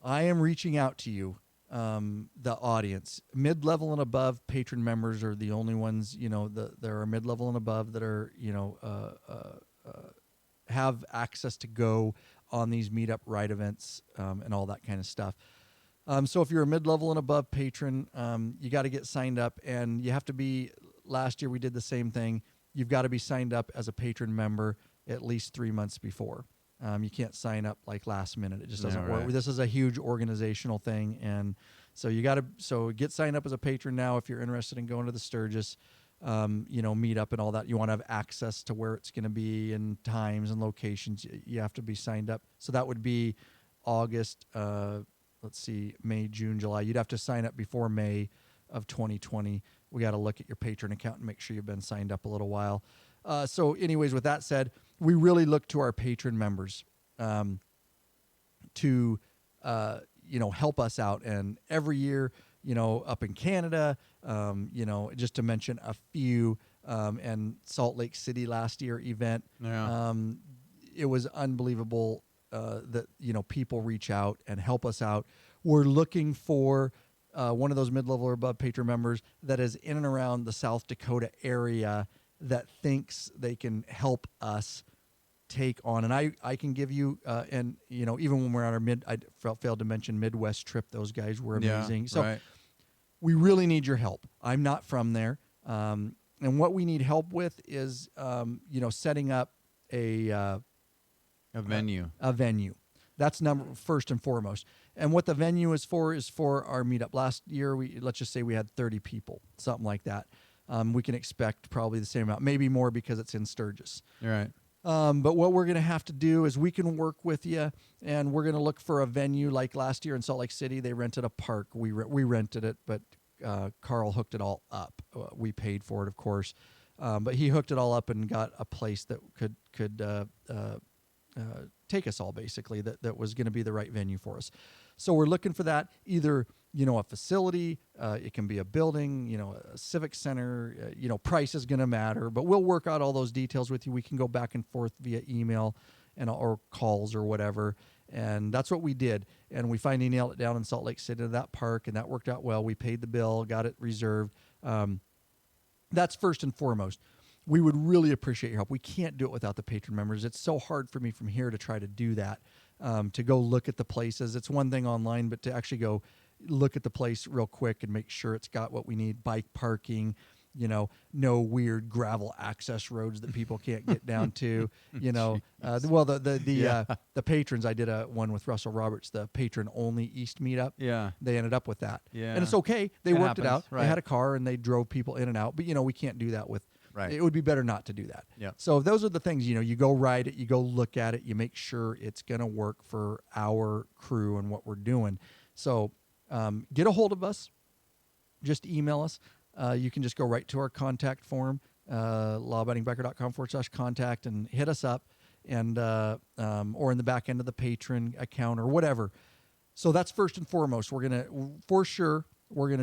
I am reaching out to you, the audience. Mid-level and above patron members are the only ones, there are mid-level and above that are, have access to go on these meetup ride events and all that kind of stuff. So if you're a mid-level and above patron, you got to get signed up, and you have to be. Last year we did the same thing. You've got to be signed up as a patron member at least 3 months before. You can't sign up like last minute. It just doesn't work. This is a huge organizational thing, and so you got to get signed up as a patron now if you're interested in going to the Sturgis, meetup and all that. You want to have access to where it's going to be and times and locations. You have to be signed up. So that would be August. May, June, July. You'd have to sign up before May of 2020. We got to look at your patron account and make sure you've been signed up a little while. So anyways, with that said, we really look to our patron members to help us out. And every year, up in Canada, just to mention a few, and Salt Lake City last year event, it was unbelievable that people reach out and help us out. We're looking for one of those mid-level or above patron members that is in and around the South Dakota area that thinks they can help us take on. And I can give you, even when we're on our I failed to mention Midwest trip, those guys were amazing. So we really need your help. I'm not from there. And what we need help with is, setting up a venue. A venue. That's first and foremost. And what the venue is for our meetup. Last year, let's just say we had 30 people, something like that. We can expect probably the same amount, maybe more because it's in Sturgis. Right. But what we're going to have to do is we can work with you, and we're going to look for a venue. Like last year in Salt Lake City, they rented a park. We rented it, but Carl hooked it all up. We paid for it, of course, but he hooked it all up and got a place that could take us all, basically, that was going to be the right venue for us. So we're looking for that, either a facility, it can be a building, a civic center, price is going to matter, but we'll work out all those details with you. We can go back and forth via email or calls or whatever. And that's what we did. And we finally nailed it down in Salt Lake City to that park, and that worked out well. We paid the bill, got it reserved. That's first and foremost. We would really appreciate your help. We can't do it without the patron members. It's so hard for me from here to try to do that, to go look at the places. It's one thing online, but to actually go look at the place real quick and make sure it's got what we need: bike parking, no weird gravel access roads that people can't get down to, the patrons. I did one with Russell Roberts, the patron only East meetup. Yeah. They ended up with that. Yeah. And it's okay. They It worked it happens, out. right. They had a car and they drove people in and out, but we can't do that with. Right. It would be better not to do that. Yeah. So those are the things, you go ride it, you go look at it, you make sure it's going to work for our crew and what we're doing. So get a hold of us. Just email us. You can just go right to our contact form, lawabidingbiker.com/contact, and hit us up, and or in the back end of the patron account or whatever. So that's first and foremost. We're gonna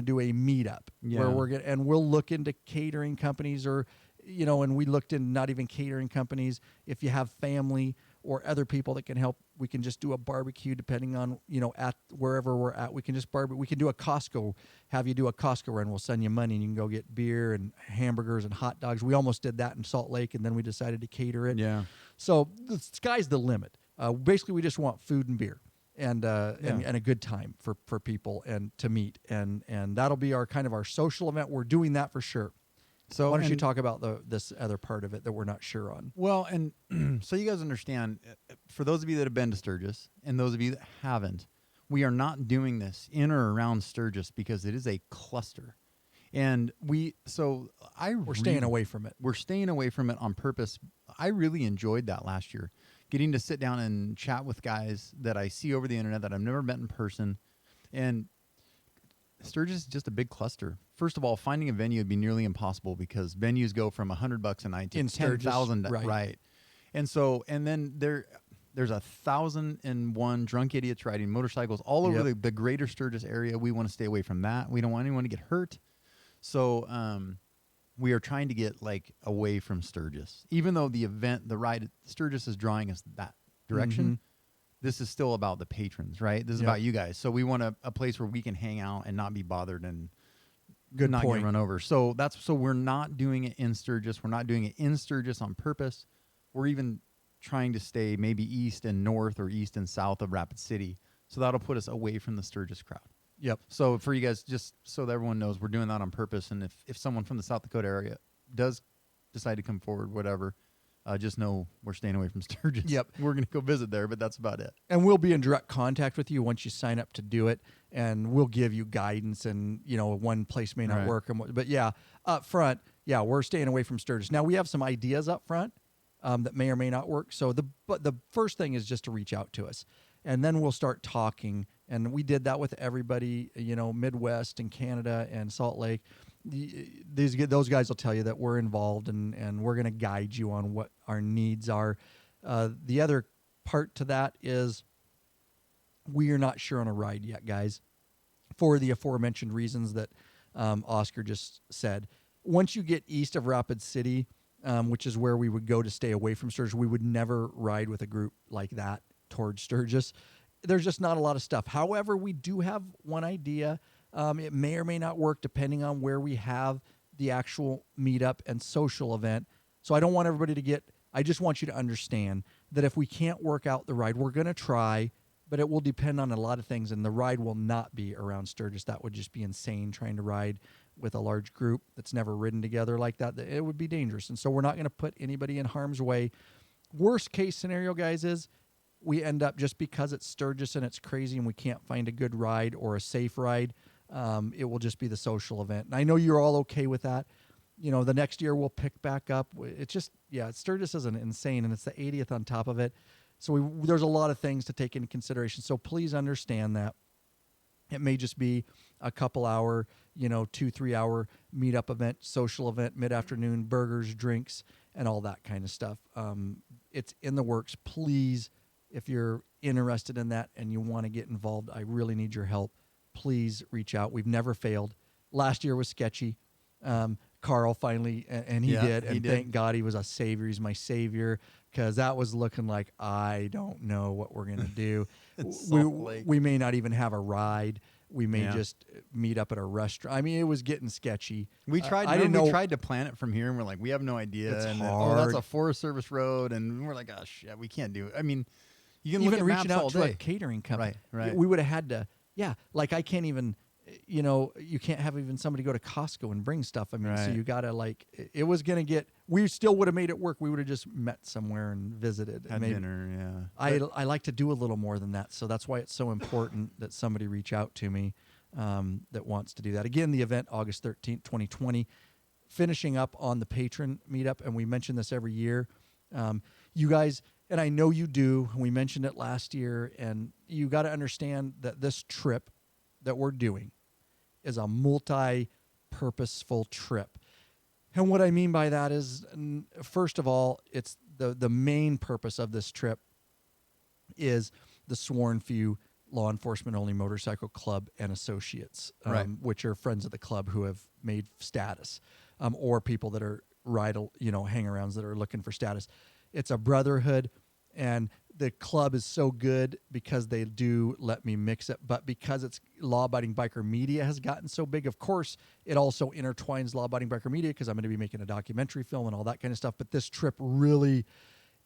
do a meetup where we'll look into catering companies, or and we looked in not even catering companies. If you have family or other people that can help. We can just do a barbecue depending on, at wherever we're at. We can just barbecue. We can do a Costco, have you do a Costco run. We'll send you money and you can go get beer and hamburgers and hot dogs. We almost did that in Salt Lake, and then we decided to cater it. Yeah. So the sky's the limit. Basically, we just want food and beer and a good time for people and to meet. And that'll be our kind of our social event. We're doing that for sure. So why don't you talk about this other part of it that we're not sure on? Well, and so you guys understand, for those of you that have been to Sturgis and those of you that haven't, we are not doing this in or around Sturgis because it is a cluster. And we're staying away from it. We're staying away from it on purpose. I really enjoyed that last year, getting to sit down and chat with guys that I see over the internet that I've never met in person. And Sturgis is just a big cluster. First of all, finding a venue would be nearly impossible because venues go from $100 a night to $10,000, right? And then there's 1,001 drunk idiots riding motorcycles all over the greater Sturgis area. We want to stay away from that. We don't want anyone to get hurt. So we are trying to get away from Sturgis. Even though the ride at Sturgis is drawing us that direction, Mm-hmm. this is still about the patrons, right? This is about you guys. So we want a place where we can hang out and not be bothered and not get run over. So we're not doing it in Sturgis. We're not doing it in Sturgis on purpose. We're even trying to stay maybe east and north or east and south of Rapid City. So that'll put us away from the Sturgis crowd. Yep. So for you guys, just so that everyone knows, we're doing that on purpose. And if someone from the South Dakota area does decide to come forward, whatever, just know we're staying away from Sturgis. Yep. We're going to go visit there, but that's about it. And we'll be in direct contact with you once you sign up to do it, and we'll give you guidance. And one place may not work, but up front, we're staying away from Sturgis. Now we have some ideas up front that may or may not work. So the first thing is just to reach out to us, and then we'll start talking. And we did that with everybody, Midwest and Canada and Salt Lake. Those guys will tell you that we're involved and we're going to guide you on what our needs are. The other part to that is we are not sure on a ride yet, guys, for the aforementioned reasons that Oscar just said. Once you get east of Rapid City, which is where we would go to stay away from Sturgis, we would never ride with a group like that towards Sturgis. There's just not a lot of stuff. However, we do have one idea. It may or may not work depending on where we have the actual meetup and social event. So I don't want everybody I just want you to understand that if we can't work out the ride, we're going to try, but it will depend on a lot of things, and the ride will not be around Sturgis. That would just be insane, trying to ride with a large group that's never ridden together like that. It would be dangerous, and so we're not going to put anybody in harm's way. Worst case scenario, guys, is we end up, just because it's Sturgis and it's crazy and we can't find a good ride or a safe ride, it will just be the social event. And I know you're all okay with that. The next year we'll pick back up. It's just, Sturgis is insane, and it's the 80th on top of it. So there's a lot of things to take into consideration. So please understand that it may just be a couple hour, 2-3 hour meetup event, social event, mid-afternoon, burgers, drinks, and all that kind of stuff. It's in the works. Please, if you're interested in that and you want to get involved, I really need your help. Please reach out. We've never failed. Last year was sketchy. Carl finally, and he did. And thank God he was a savior. He's my savior, because that was looking like, I don't know what we're going to do. We may not even have a ride. We may just meet up at a restaurant. I mean, it was getting sketchy. We tried. We tried to plan it from here, and we're like, we have no idea. It's and hard. That's a Forest Service road, and we're like, oh shit, we can't do it. I mean, you can even look at reaching maps out all to day. a catering company. Right. We would have had to. I can't even. You can't have even somebody go to Costco and bring stuff. I mean, so you gotta it was gonna get. We still would have made it work. We would have just met somewhere and visited. Had dinner. I like to do a little more than that, so that's why it's so important that somebody reach out to me that wants to do that. Again, the event August 13th, 2020, finishing up on the Patron Meetup, and we mention this every year. You guys, and I know you do. We mentioned it last year, and you got to understand that this trip that we're doing is a multi-purposeful trip. And what I mean by that is, first of all, it's the main purpose of this trip is the sworn few law enforcement only motorcycle club and associates, which are friends of the club who have made status, or people that are hang-arounds that are looking for status. It's a brotherhood. And the club is so good because they do let me mix it, but because it's Law Abiding Biker Media has gotten so big, of course, it also intertwines Law Abiding Biker Media because I'm going to be making a documentary film and all that kind of stuff. But this trip really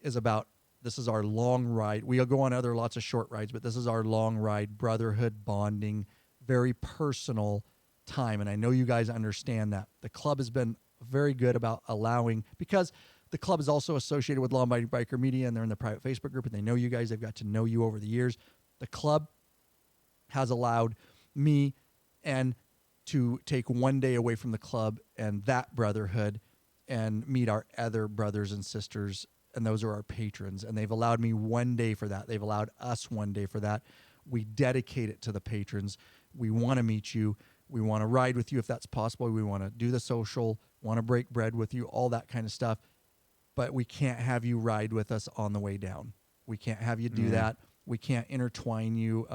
is about, this is our long ride. We'll go on other lots of short rides, but this is our long ride, brotherhood, bonding, very personal time. And I know you guys understand that. The club has been very good about allowing, because the club is also associated with Law Abiding Biker Media, and they're in the private Facebook group, and they know you guys. They've got to know you over the years. The club has allowed me and to take one day away from the club and that brotherhood and meet our other brothers and sisters, and those are our patrons. And they've allowed me one day for that. They've allowed us one day for that. We dedicate it to the patrons. We want to meet you. We want to ride with you if that's possible. We want to do the social, want to break bread with you, all that kind of stuff. But we can't have you ride with us on the way down. We can't have you do that. We can't intertwine you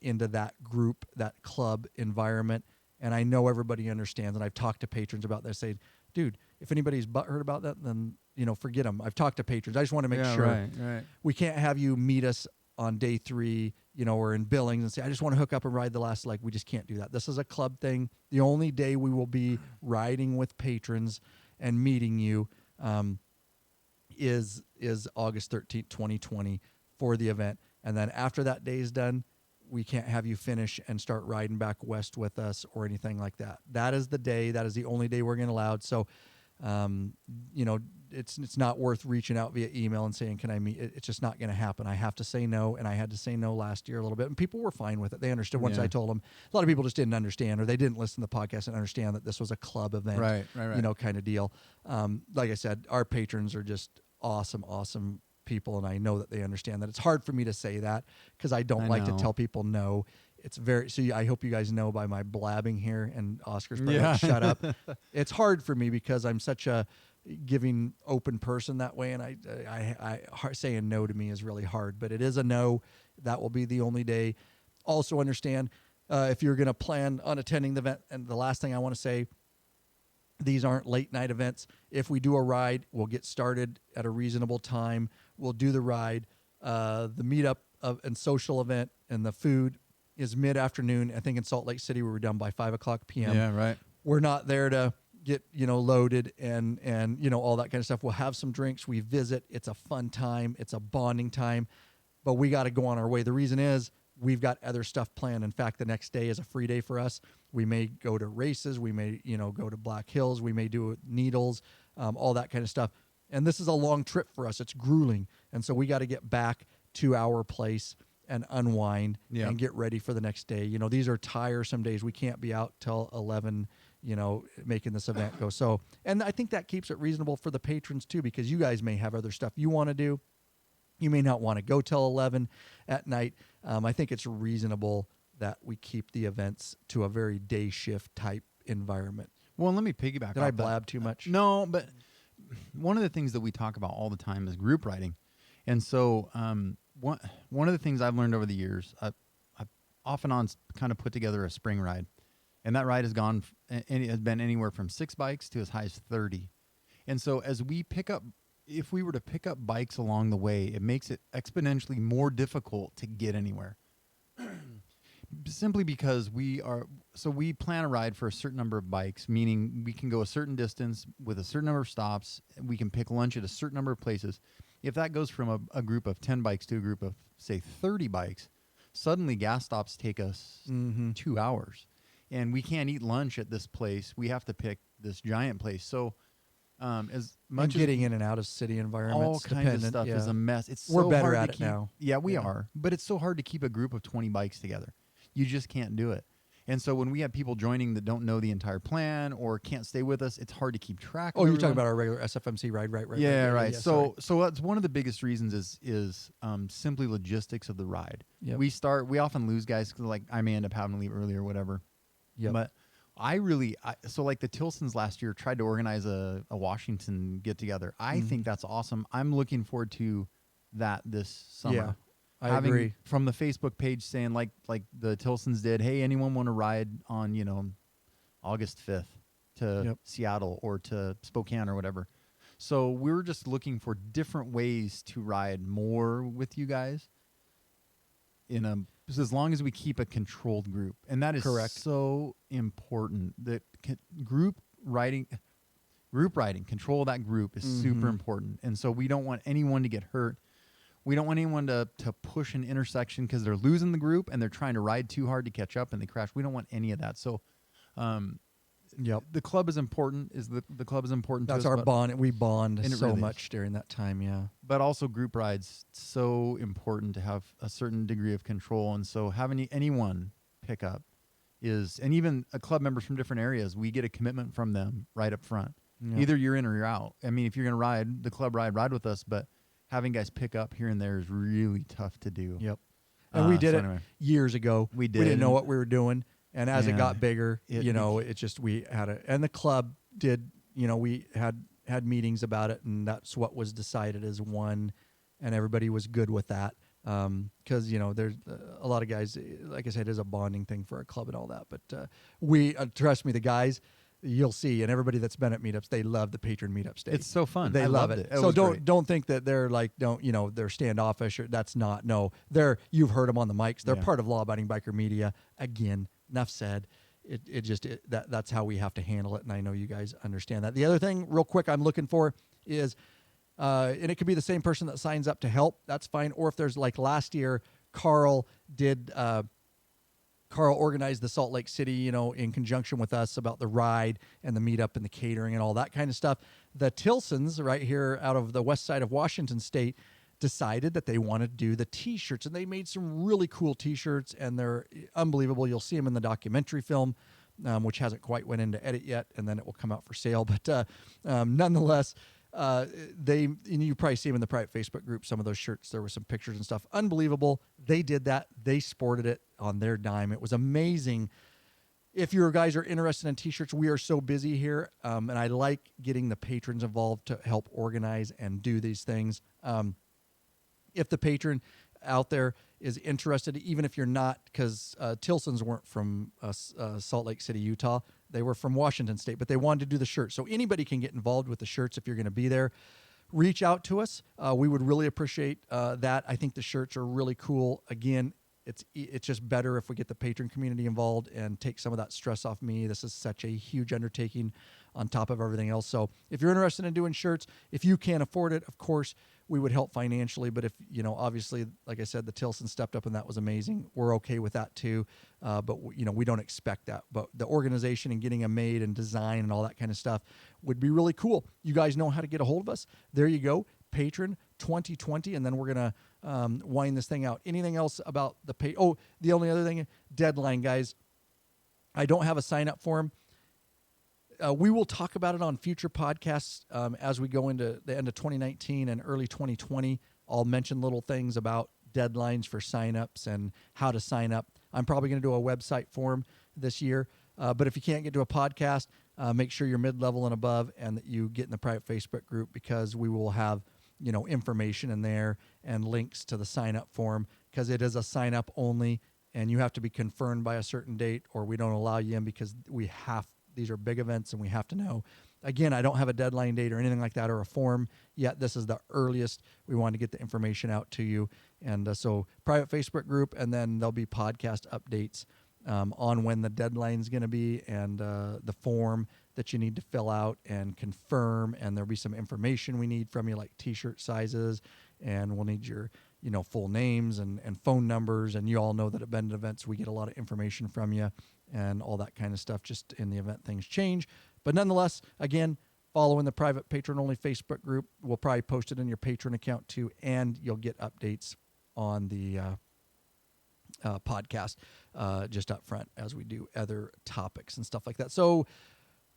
into that group, that club environment. And I know everybody understands, and I've talked to patrons about this, saying, dude, if anybody's butthurt about that, then, forget them. I've talked to patrons. I just want to make sure. Right. We can't have you meet us on day 3, or in Billings and say, I just want to hook up and ride the last leg. We just can't do that. This is a club thing. The only day we will be riding with patrons and meeting you is August 13th, 2020 for the event. And then after that day is done, we can't have you finish and start riding back west with us or anything like that. That is the day. That is the only day we're going to allow. So, it's not worth reaching out via email and saying, can I meet? It's just not going to happen. I have to say no. And I had to say no last year a little bit, and people were fine with it. They understood once I told them. A lot of people just didn't understand, or they didn't listen to the podcast and understand that this was a club event, Right. kind of deal. Like I said, our patrons are just awesome people, and I know that they understand that. It's hard for me to say that because I don't like to tell people no. It's very, so I hope you guys know by my blabbing here, and Oscar's probably like, shut up. It's hard for me because I'm such a giving open person that way, and I saying no to me is really hard, but it is a no. That will be the only day. Also understand, if you're going to plan on attending the event, and the last thing I want to say, these aren't late night events. If we do a ride, we'll get started at a reasonable time. We'll do the ride. The meetup and social event and the food is mid-afternoon. I think in Salt Lake City we were done by 5:00 p.m. Yeah, right. We're not there to get loaded and all that kind of stuff. We'll have some drinks. We visit. It's a fun time. It's a bonding time. But we got to go on our way. The reason is we've got other stuff planned. In fact, the next day is a free day for us. We may go to races. We may go to Black Hills. We may do needles, all that kind of stuff. And this is a long trip for us. It's grueling. And so we got to get back to our place and unwind and get ready for the next day. These are tiresome days. We can't be out till 11, making this event go. So, and I think that keeps it reasonable for the patrons too, because you guys may have other stuff you want to do. You may not want to go till 11 at night. I think it's reasonable that we keep the events to a very day shift type environment. Well, let me piggyback. Did I blab too much? No, but one of the things that we talk about all the time is group riding. And so one of the things I've learned over the years, I've off and on kind of put together a spring ride. And that ride has been anywhere from 6 bikes to as high as 30. And so if we were to pick up bikes along the way, it makes it exponentially more difficult to get anywhere. Simply because we plan a ride for a certain number of bikes, meaning we can go a certain distance with a certain number of stops. We can pick lunch at a certain number of places. If that goes from a group of 10 bikes to a group of, say, 30 bikes, suddenly gas stops take us 2 hours. And we can't eat lunch at this place. We have to pick this giant place. So as much and getting in and out of city environments, all kinds of stuff is a mess. We're better hard at to it keep, now. Yeah, we are. But it's so hard to keep a group of 20 bikes together. You just can't do it. And so when we have people joining that don't know the entire plan or can't stay with us, it's hard to keep track. Oh, you're talking about our regular SFMC ride, right? Yeah, right. Yeah, so that's one of the biggest reasons is simply logistics of the ride. Yep. We often lose guys because like I may end up having to leave early or whatever. Yeah. But so like the Tilsons last year tried to organize a Washington get together. I think that's awesome. I'm looking forward to that this summer. Yeah. I agree. From the Facebook page saying like the Tilsons did, hey, anyone want to ride on August 5th to Seattle or to Spokane or whatever. So we were just looking for different ways to ride more with you guys as long as we keep a controlled group. And that is Correct. so important. That group riding, control of that group is super important. And so we don't want anyone to get hurt. We don't want anyone to push an intersection because they're losing the group and they're trying to ride too hard to catch up and they crash. We don't want any of that. So the club is important. The club is important That's to us. our bond. We bond so really much during that time, yeah. But also group rides, so important to have a certain degree of control. And so having anyone pick up and even club members from different areas, we get a commitment from them right up front. Yep. Either you're in or you're out. I mean, if you're going to ride the club ride with us, but having guys pick up here and there is really tough to do. Yep. And we did so it anyway. years ago. We We didn't know did. what we were doing. And as it Yeah. got bigger, It it's just we had and the club did, we had meetings about it, and that's what was decided as one, and everybody was good with that. Because, there's a lot of guys, like I said, it is a bonding thing for our club and all that. But we, trust me, the guys, you'll see, and everybody that's been at meetups, they love the patron meetup stage. It's so fun. They I love loved it. it. It So was don't great. don't think that they're like they're standoffish or that's not. No, you've heard them on the mics. They're Yeah. part of Law Abiding Biker Media. Again, enough said. That's how we have to handle it, and I know you guys understand that. The other thing, real quick, I'm looking for is, and it could be the same person that signs up to help. That's fine. Or if there's like last year, Carl organized the Salt Lake City, in conjunction with us about the ride and the meetup and the catering and all that kind of stuff. The Tilsons right here out of the west side of Washington State decided that they wanted to do the T-shirts, and they made some really cool T-shirts, and they're unbelievable. You'll see them in the documentary film, which hasn't quite went into edit yet, and then it will come out for sale. But nonetheless, you probably see them in the private Facebook group. Some of those shirts, there were some pictures and stuff. Unbelievable. They did that. They sported it on their dime. It was amazing. If you guys are interested in T-shirts, we are so busy here, and I like getting the patrons involved to help organize and do these things. If the patron out there is interested, even if you're not, because Tilsons weren't from Salt Lake City, Utah. They were from Washington State, but they wanted to do the shirts. So anybody can get involved with the shirts if you're going to be there. Reach out to us. We would really appreciate that. I think the shirts are really cool. Again, it's just better if we get the patron community involved and take some of that stress off me. This is such a huge undertaking on top of everything else. So if you're interested in doing shirts, if you can't afford it, of course, we would help financially. But if, obviously, like I said, the Tilson stepped up and that was amazing. We're okay with that too. But we don't expect that. But the organization and getting them made and design and all that kind of stuff would be really cool. You guys know how to get a hold of us. There you go. Patron 2020. And then we're going to wind this thing out. Anything else about the pay? Oh, the only other thing, deadline, guys. I don't have a sign up form. We will talk about it on future podcasts as we go into the end of 2019 and early 2020. I'll mention little things about deadlines for signups and how to sign up. I'm probably going to do a website form this year. But if you can't get to a podcast, make sure you're mid-level and above and that you get in the private Facebook group, because we will have information in there and links to the sign-up form, because it is a sign-up only and you have to be confirmed by a certain date or we don't allow you in, because these are big events and we have to know. Again, I don't have a deadline date or anything like that or a form yet. This is the earliest we want to get the information out to you. And so private Facebook group, and then there'll be podcast updates on when the deadline is going to be, and the form that you need to fill out and confirm. And there'll be some information we need from you, like T-shirt sizes, and we'll need your full names and phone numbers. And you all know that at Bend events we get a lot of information from you and all that kind of stuff, just in the event things change. But nonetheless, again, following the private patron-only Facebook group, we'll probably post it in your patron account too, and you'll get updates on the podcast just up front as we do other topics and stuff like that. So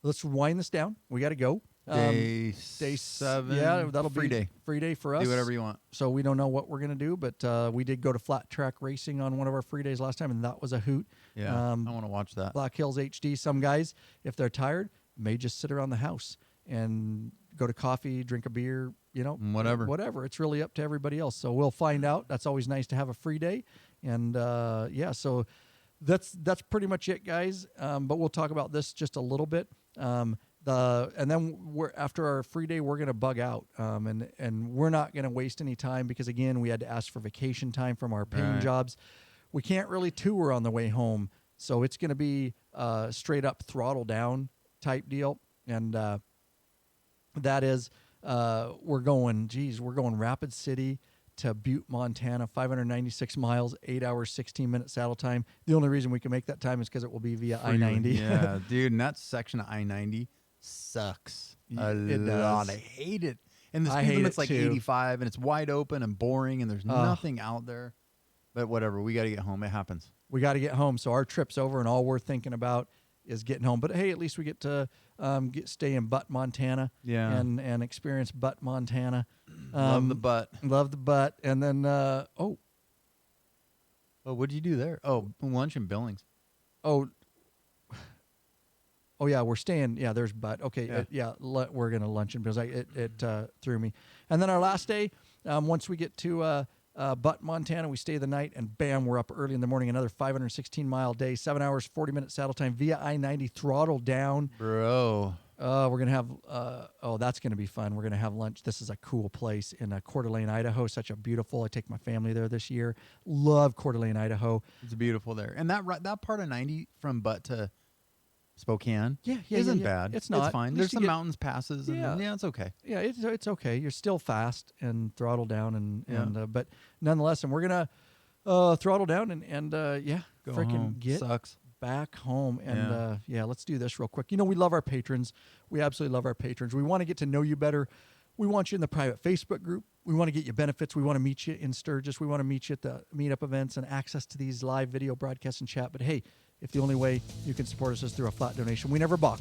let's wind this down. We got to go. Day 7. Yeah, that'll free be day. Free day for us. Do whatever you want. So we don't know what we're going to do, but we did go to flat track racing on one of our free days last time, and that was a hoot. Yeah, I want to watch that. Black Hills HD. Some guys, if they're tired, may just sit around the house and go to coffee, drink a beer, whatever. It's really up to everybody else. So we'll find out. That's always nice to have a free day. And so that's pretty much it, guys. But we'll talk about this just a little bit. And then after our free day, we're gonna bug out, and we're not gonna waste any time because again, we had to ask for vacation time from our paying Right. jobs. We can't really tour on the way home, so it's gonna be straight up throttle down type deal, and that is we're going Rapid City to Butte, Montana, 596 miles, 8 hours, 16-minute saddle time. The only reason we can make that time is because it will be via I-90. Yeah, dude, and that section of I-90 sucks a It lot. does. I hate it. And the I speed hate limit's it like too. 85, and it's wide open and boring, and there's nothing out there. But whatever, we got to get home. It happens. We got to get home. So our trip's over, and all we're thinking about is getting home. But hey, at least we get to stay in Butte, Montana, Yeah. and experience Butte, Montana. Love the butt. Love the butt. And then Oh, what'd you do there? Oh, lunch in Billings. oh yeah, we're staying. Yeah, there's Butte. Okay, Yeah. we're gonna lunch in because it threw me. And then our last day, once we get to Butte, Montana, we stay the night, and bam, we're up early in the morning. Another 516-mile day, 7 hours, 40-minute saddle time via I-90, throttle down. Bro. We're going to have, that's going to be fun. We're going to have lunch. This is a cool place in Coeur d'Alene, Idaho. Such a beautiful, I take my family there this year. Love Coeur d'Alene, Idaho. It's beautiful there. And that part of 90 from Butte to Spokane Yeah, isn't yeah. bad. It's not. It's fine. At There's least you some get- mountains passes. And Yeah. it's okay. Yeah, it's okay. You're still fast and throttle down Yeah. but nonetheless, and we're going to throttle down and Go freaking home. get Sucks. back home. And let's do this real quick. You know, we love our patrons. We absolutely love our patrons. We want to get to know you better. We want you in the private Facebook group. We want to get you benefits. We want to meet you in Sturgis. We want to meet you at the meetup events and access to these live video broadcasts and chat. But hey, if the only way you can support us is through a flat donation, we never balk.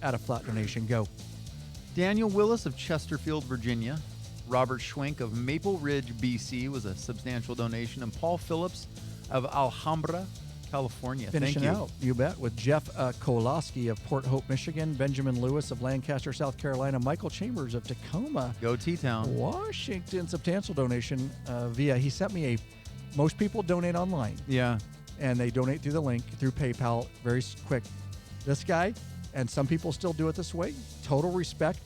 At a flat donation, go. Daniel Willis of Chesterfield, Virginia. Robert Schwenk of Maple Ridge, BC was a substantial donation. And Paul Phillips of Alhambra, California. Finishing Thank you. out, you bet, with Jeff Koloski of Port Hope, Michigan, Benjamin Lewis of Lancaster, South Carolina, Michael Chambers of Tacoma, Go T-Town. Washington. Substantial donation he sent me most people donate online, Yeah. and they donate through the link, through PayPal, very quick. This guy, and some people still do it this way, total respect,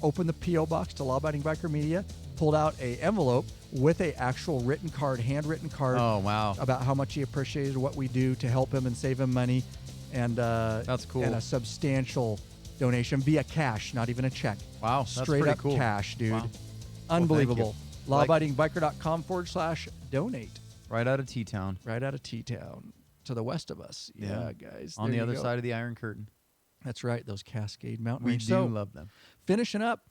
opened the P.O. box to Law Abiding Biker Media, pulled out a envelope with a actual written card, handwritten card, Oh, wow. about how much he appreciated what we do to help him and save him money, and That's cool. and a substantial donation via cash, not even a check. Wow, that's Straight pretty up cool. cash, dude. Wow. Unbelievable. Like- Lawabidingbiker.com/donate. Right out of T-Town. Right out of T-Town to the west of us. Yeah, guys. On there the you other go. side of the Iron Curtain. That's right. Those Cascade Mountain We Range. do So, love them. finishing up,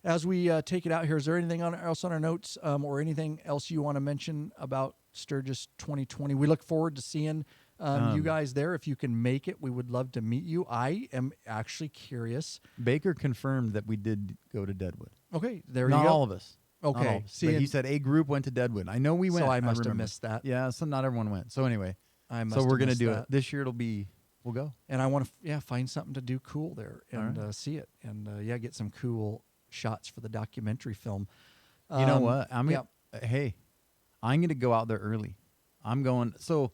as we take it out here, is there anything else on our notes or anything else you want to mention about Sturgis 2020? We look forward to seeing you guys there. If you can make it, we would love to meet you. I am actually curious. Baker confirmed that we did go to Deadwood. Okay, there Not you go. all of us. Not Okay, all of us. see, But he and- said a group went to Deadwood. I know we went. So I must have remember. missed that. Yeah, so not everyone went. So anyway, I must so we're have gonna missed do that. it this year. We'll go. And I want to find something to do cool there All and right. see it and get some cool shots for the documentary film. You know what? Hey, I'm gonna go out there early. I'm going. So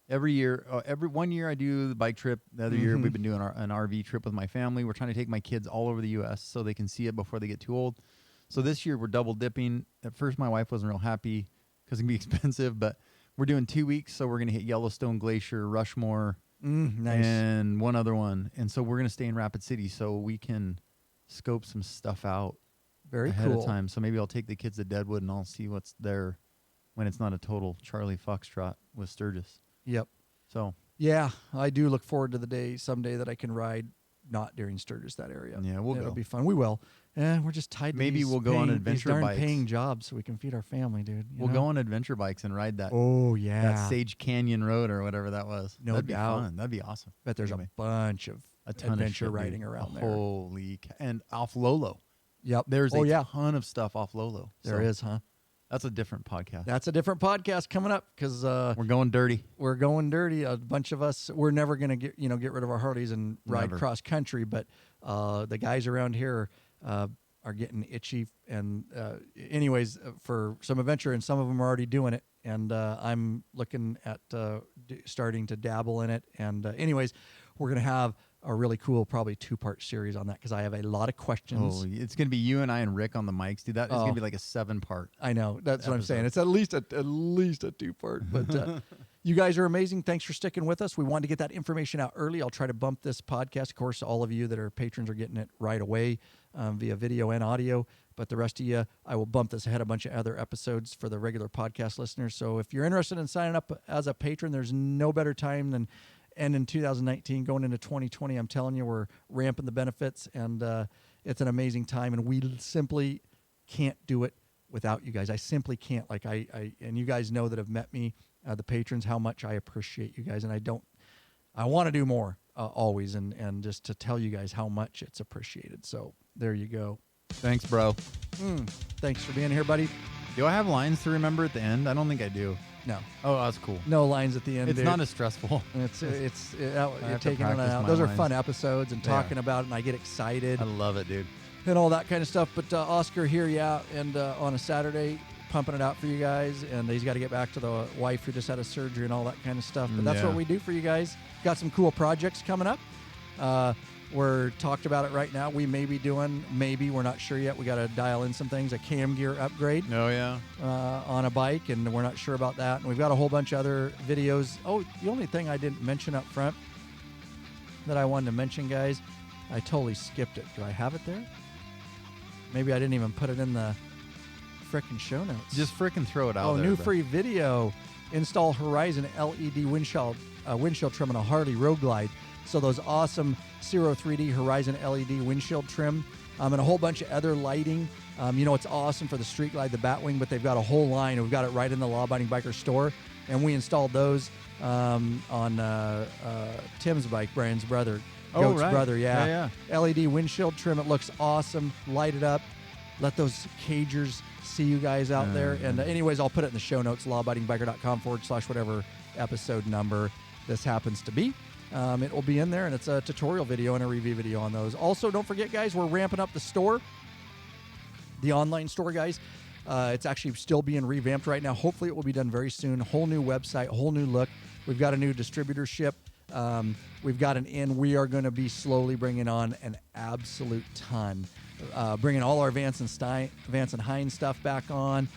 every year, every 1 year I do the bike trip. The other year Mhm. we've been doing an RV trip with my family. We're trying to take my kids all over the U.S. so they can see it before they get too old. So this year we're double dipping. At first my wife wasn't real happy because it can be expensive, but we're doing 2 weeks. So we're gonna hit Yellowstone Glacier, Rushmore, Nice. and one other one. And so we're gonna stay in Rapid City so we can scope some stuff out Very ahead cool. of time. So maybe I'll take the kids to Deadwood and I'll see what's there when it's not a total Charlie Foxtrot with Sturgis. Yep. So Yeah, I do look forward to the day someday that I can ride not during Sturgis that area. Yeah, we'll It'll go. be fun. We will. We're just tied. Maybe to these we'll go on these adventure darn bikes. paying jobs so we can feed our family, dude. you we'll know? go on adventure bikes and ride that Oh yeah. that Sage Canyon Road or whatever that was. No That'd doubt. be fun. That'd be awesome. Bet there's Anyway, a bunch of a ton adventure of shit, riding dude. around there. Holy and off Lolo. Yep. There's oh a yeah. ton of stuff off Lolo. There is, huh? That's a different podcast. That's a different podcast coming up because We're going dirty. we're going dirty. A bunch of us, we're never going to get rid of our Harleys and ride Never. cross country. But the guys around here are getting itchy. And anyways, for some adventure, and some of them are already doing it. And I'm looking at starting to dabble in it. And anyways, we're going to have a really cool, probably 2-part series on that because I have a lot of questions. Oh, it's gonna be you and I and Rick on the mics, dude. That is gonna Oh. be like a 7-part. I know. That's what I'm saying. episode. It's at least a 2-part. But you guys are amazing. Thanks for sticking with us. We wanted to get that information out early. I'll try to bump this podcast. Of course, all of you that are patrons are getting it right away via video and audio. But the rest of you, I will bump this ahead a bunch of other episodes for the regular podcast listeners. So if you're interested in signing up as a patron, there's no better time than end in 2019, going into 2020. I'm telling you, we're ramping the benefits, and it's an amazing time. And we simply can't do it without you guys. I simply can't. Like and you guys know that have met me, the patrons, how much I appreciate you guys. And I want to do more always, and just to tell you guys how much it's appreciated. So there you go. Thanks, bro. Thanks for being here, buddy. Do I have lines to remember at the end? I don't think I do. No, Oh, that's cool. no lines at the end. It's dude. not as stressful. It's have to taking it practice out. my Those are lines. fun episodes and They are. talking about it, and I get excited. I love it, dude. And all that kind of stuff. But Oscar here, and on a Saturday, pumping it out for you guys. And he's got to get back to the wife who just had a surgery and all that kind of stuff. But that's Yeah. what we do for you guys. Got some cool projects coming up. We're talked about it right now. We may be doing, we're not sure yet. We got to dial in some things, a cam gear upgrade Oh, yeah. on a bike, and we're not sure about that. And we've got a whole bunch of other videos. Oh, the only thing I didn't mention up front that I wanted to mention, guys, I totally skipped it. Do I have it there? Maybe I didn't even put it in the frickin' show notes. Just freaking throw it out there. new bro. free video. Install Horizon LED windshield trim on a Harley Road Glide. So those awesome Zero 3D Horizon LED windshield trim, and a whole bunch of other lighting. It's awesome for the Street Glide, the Batwing, but they've got a whole line. We've got it right in the Law Abiding Biker store, and we installed those on Tim's bike, Brian's brother, Goat's right. brother. Yeah, LED windshield trim. It looks awesome. Light it up. Let those cagers see you guys out there. And anyways, I'll put it in the show notes, lawabidingbiker.com/whatever episode number this happens to be. It will be in there, and it's a tutorial video and a review video on those. Also, don't forget, guys, we're ramping up the store, the online store, guys. It's actually still being revamped right now. Hopefully, it will be done very soon. Whole new website, whole new look. We've got a new distributorship. We've got an in. We are going to be slowly bringing on an absolute ton. Bringing all our Vance and Hines stuff back on.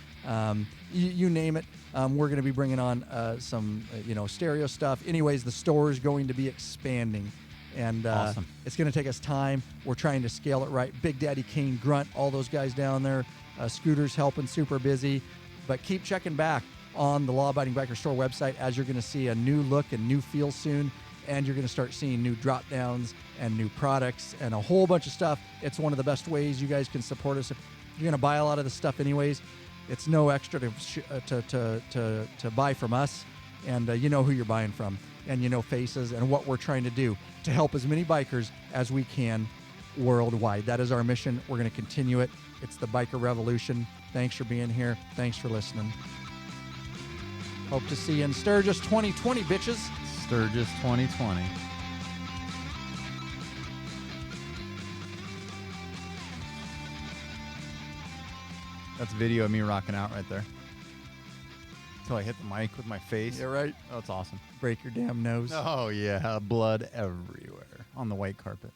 You name it. We're going to be bringing on some, stereo stuff. Anyways, the store is going to be expanding, and Awesome. it's going to take us time. We're trying to scale it right. Big Daddy Kane, Grunt, all those guys down there. Scooter's helping, super busy. But keep checking back on the Law Abiding Biker store website, as you're going to see a new look and new feel soon, and you're going to start seeing new drop downs and new products and a whole bunch of stuff. It's one of the best ways you guys can support us. If you're going to buy a lot of this stuff anyways, it's no extra to buy from us, and you know who you're buying from, and you know faces and what we're trying to do to help as many bikers as we can worldwide. That is our mission. We're going to continue it. It's the biker revolution. Thanks for being here. Thanks for listening. Hope to see you in Sturgis 2020, bitches. Sturgis 2020. That's a video of me rocking out right there. Until I hit the mic with my face. Yeah, right. Oh, it's awesome. Break your damn nose. Oh, yeah. Blood everywhere on the white carpet.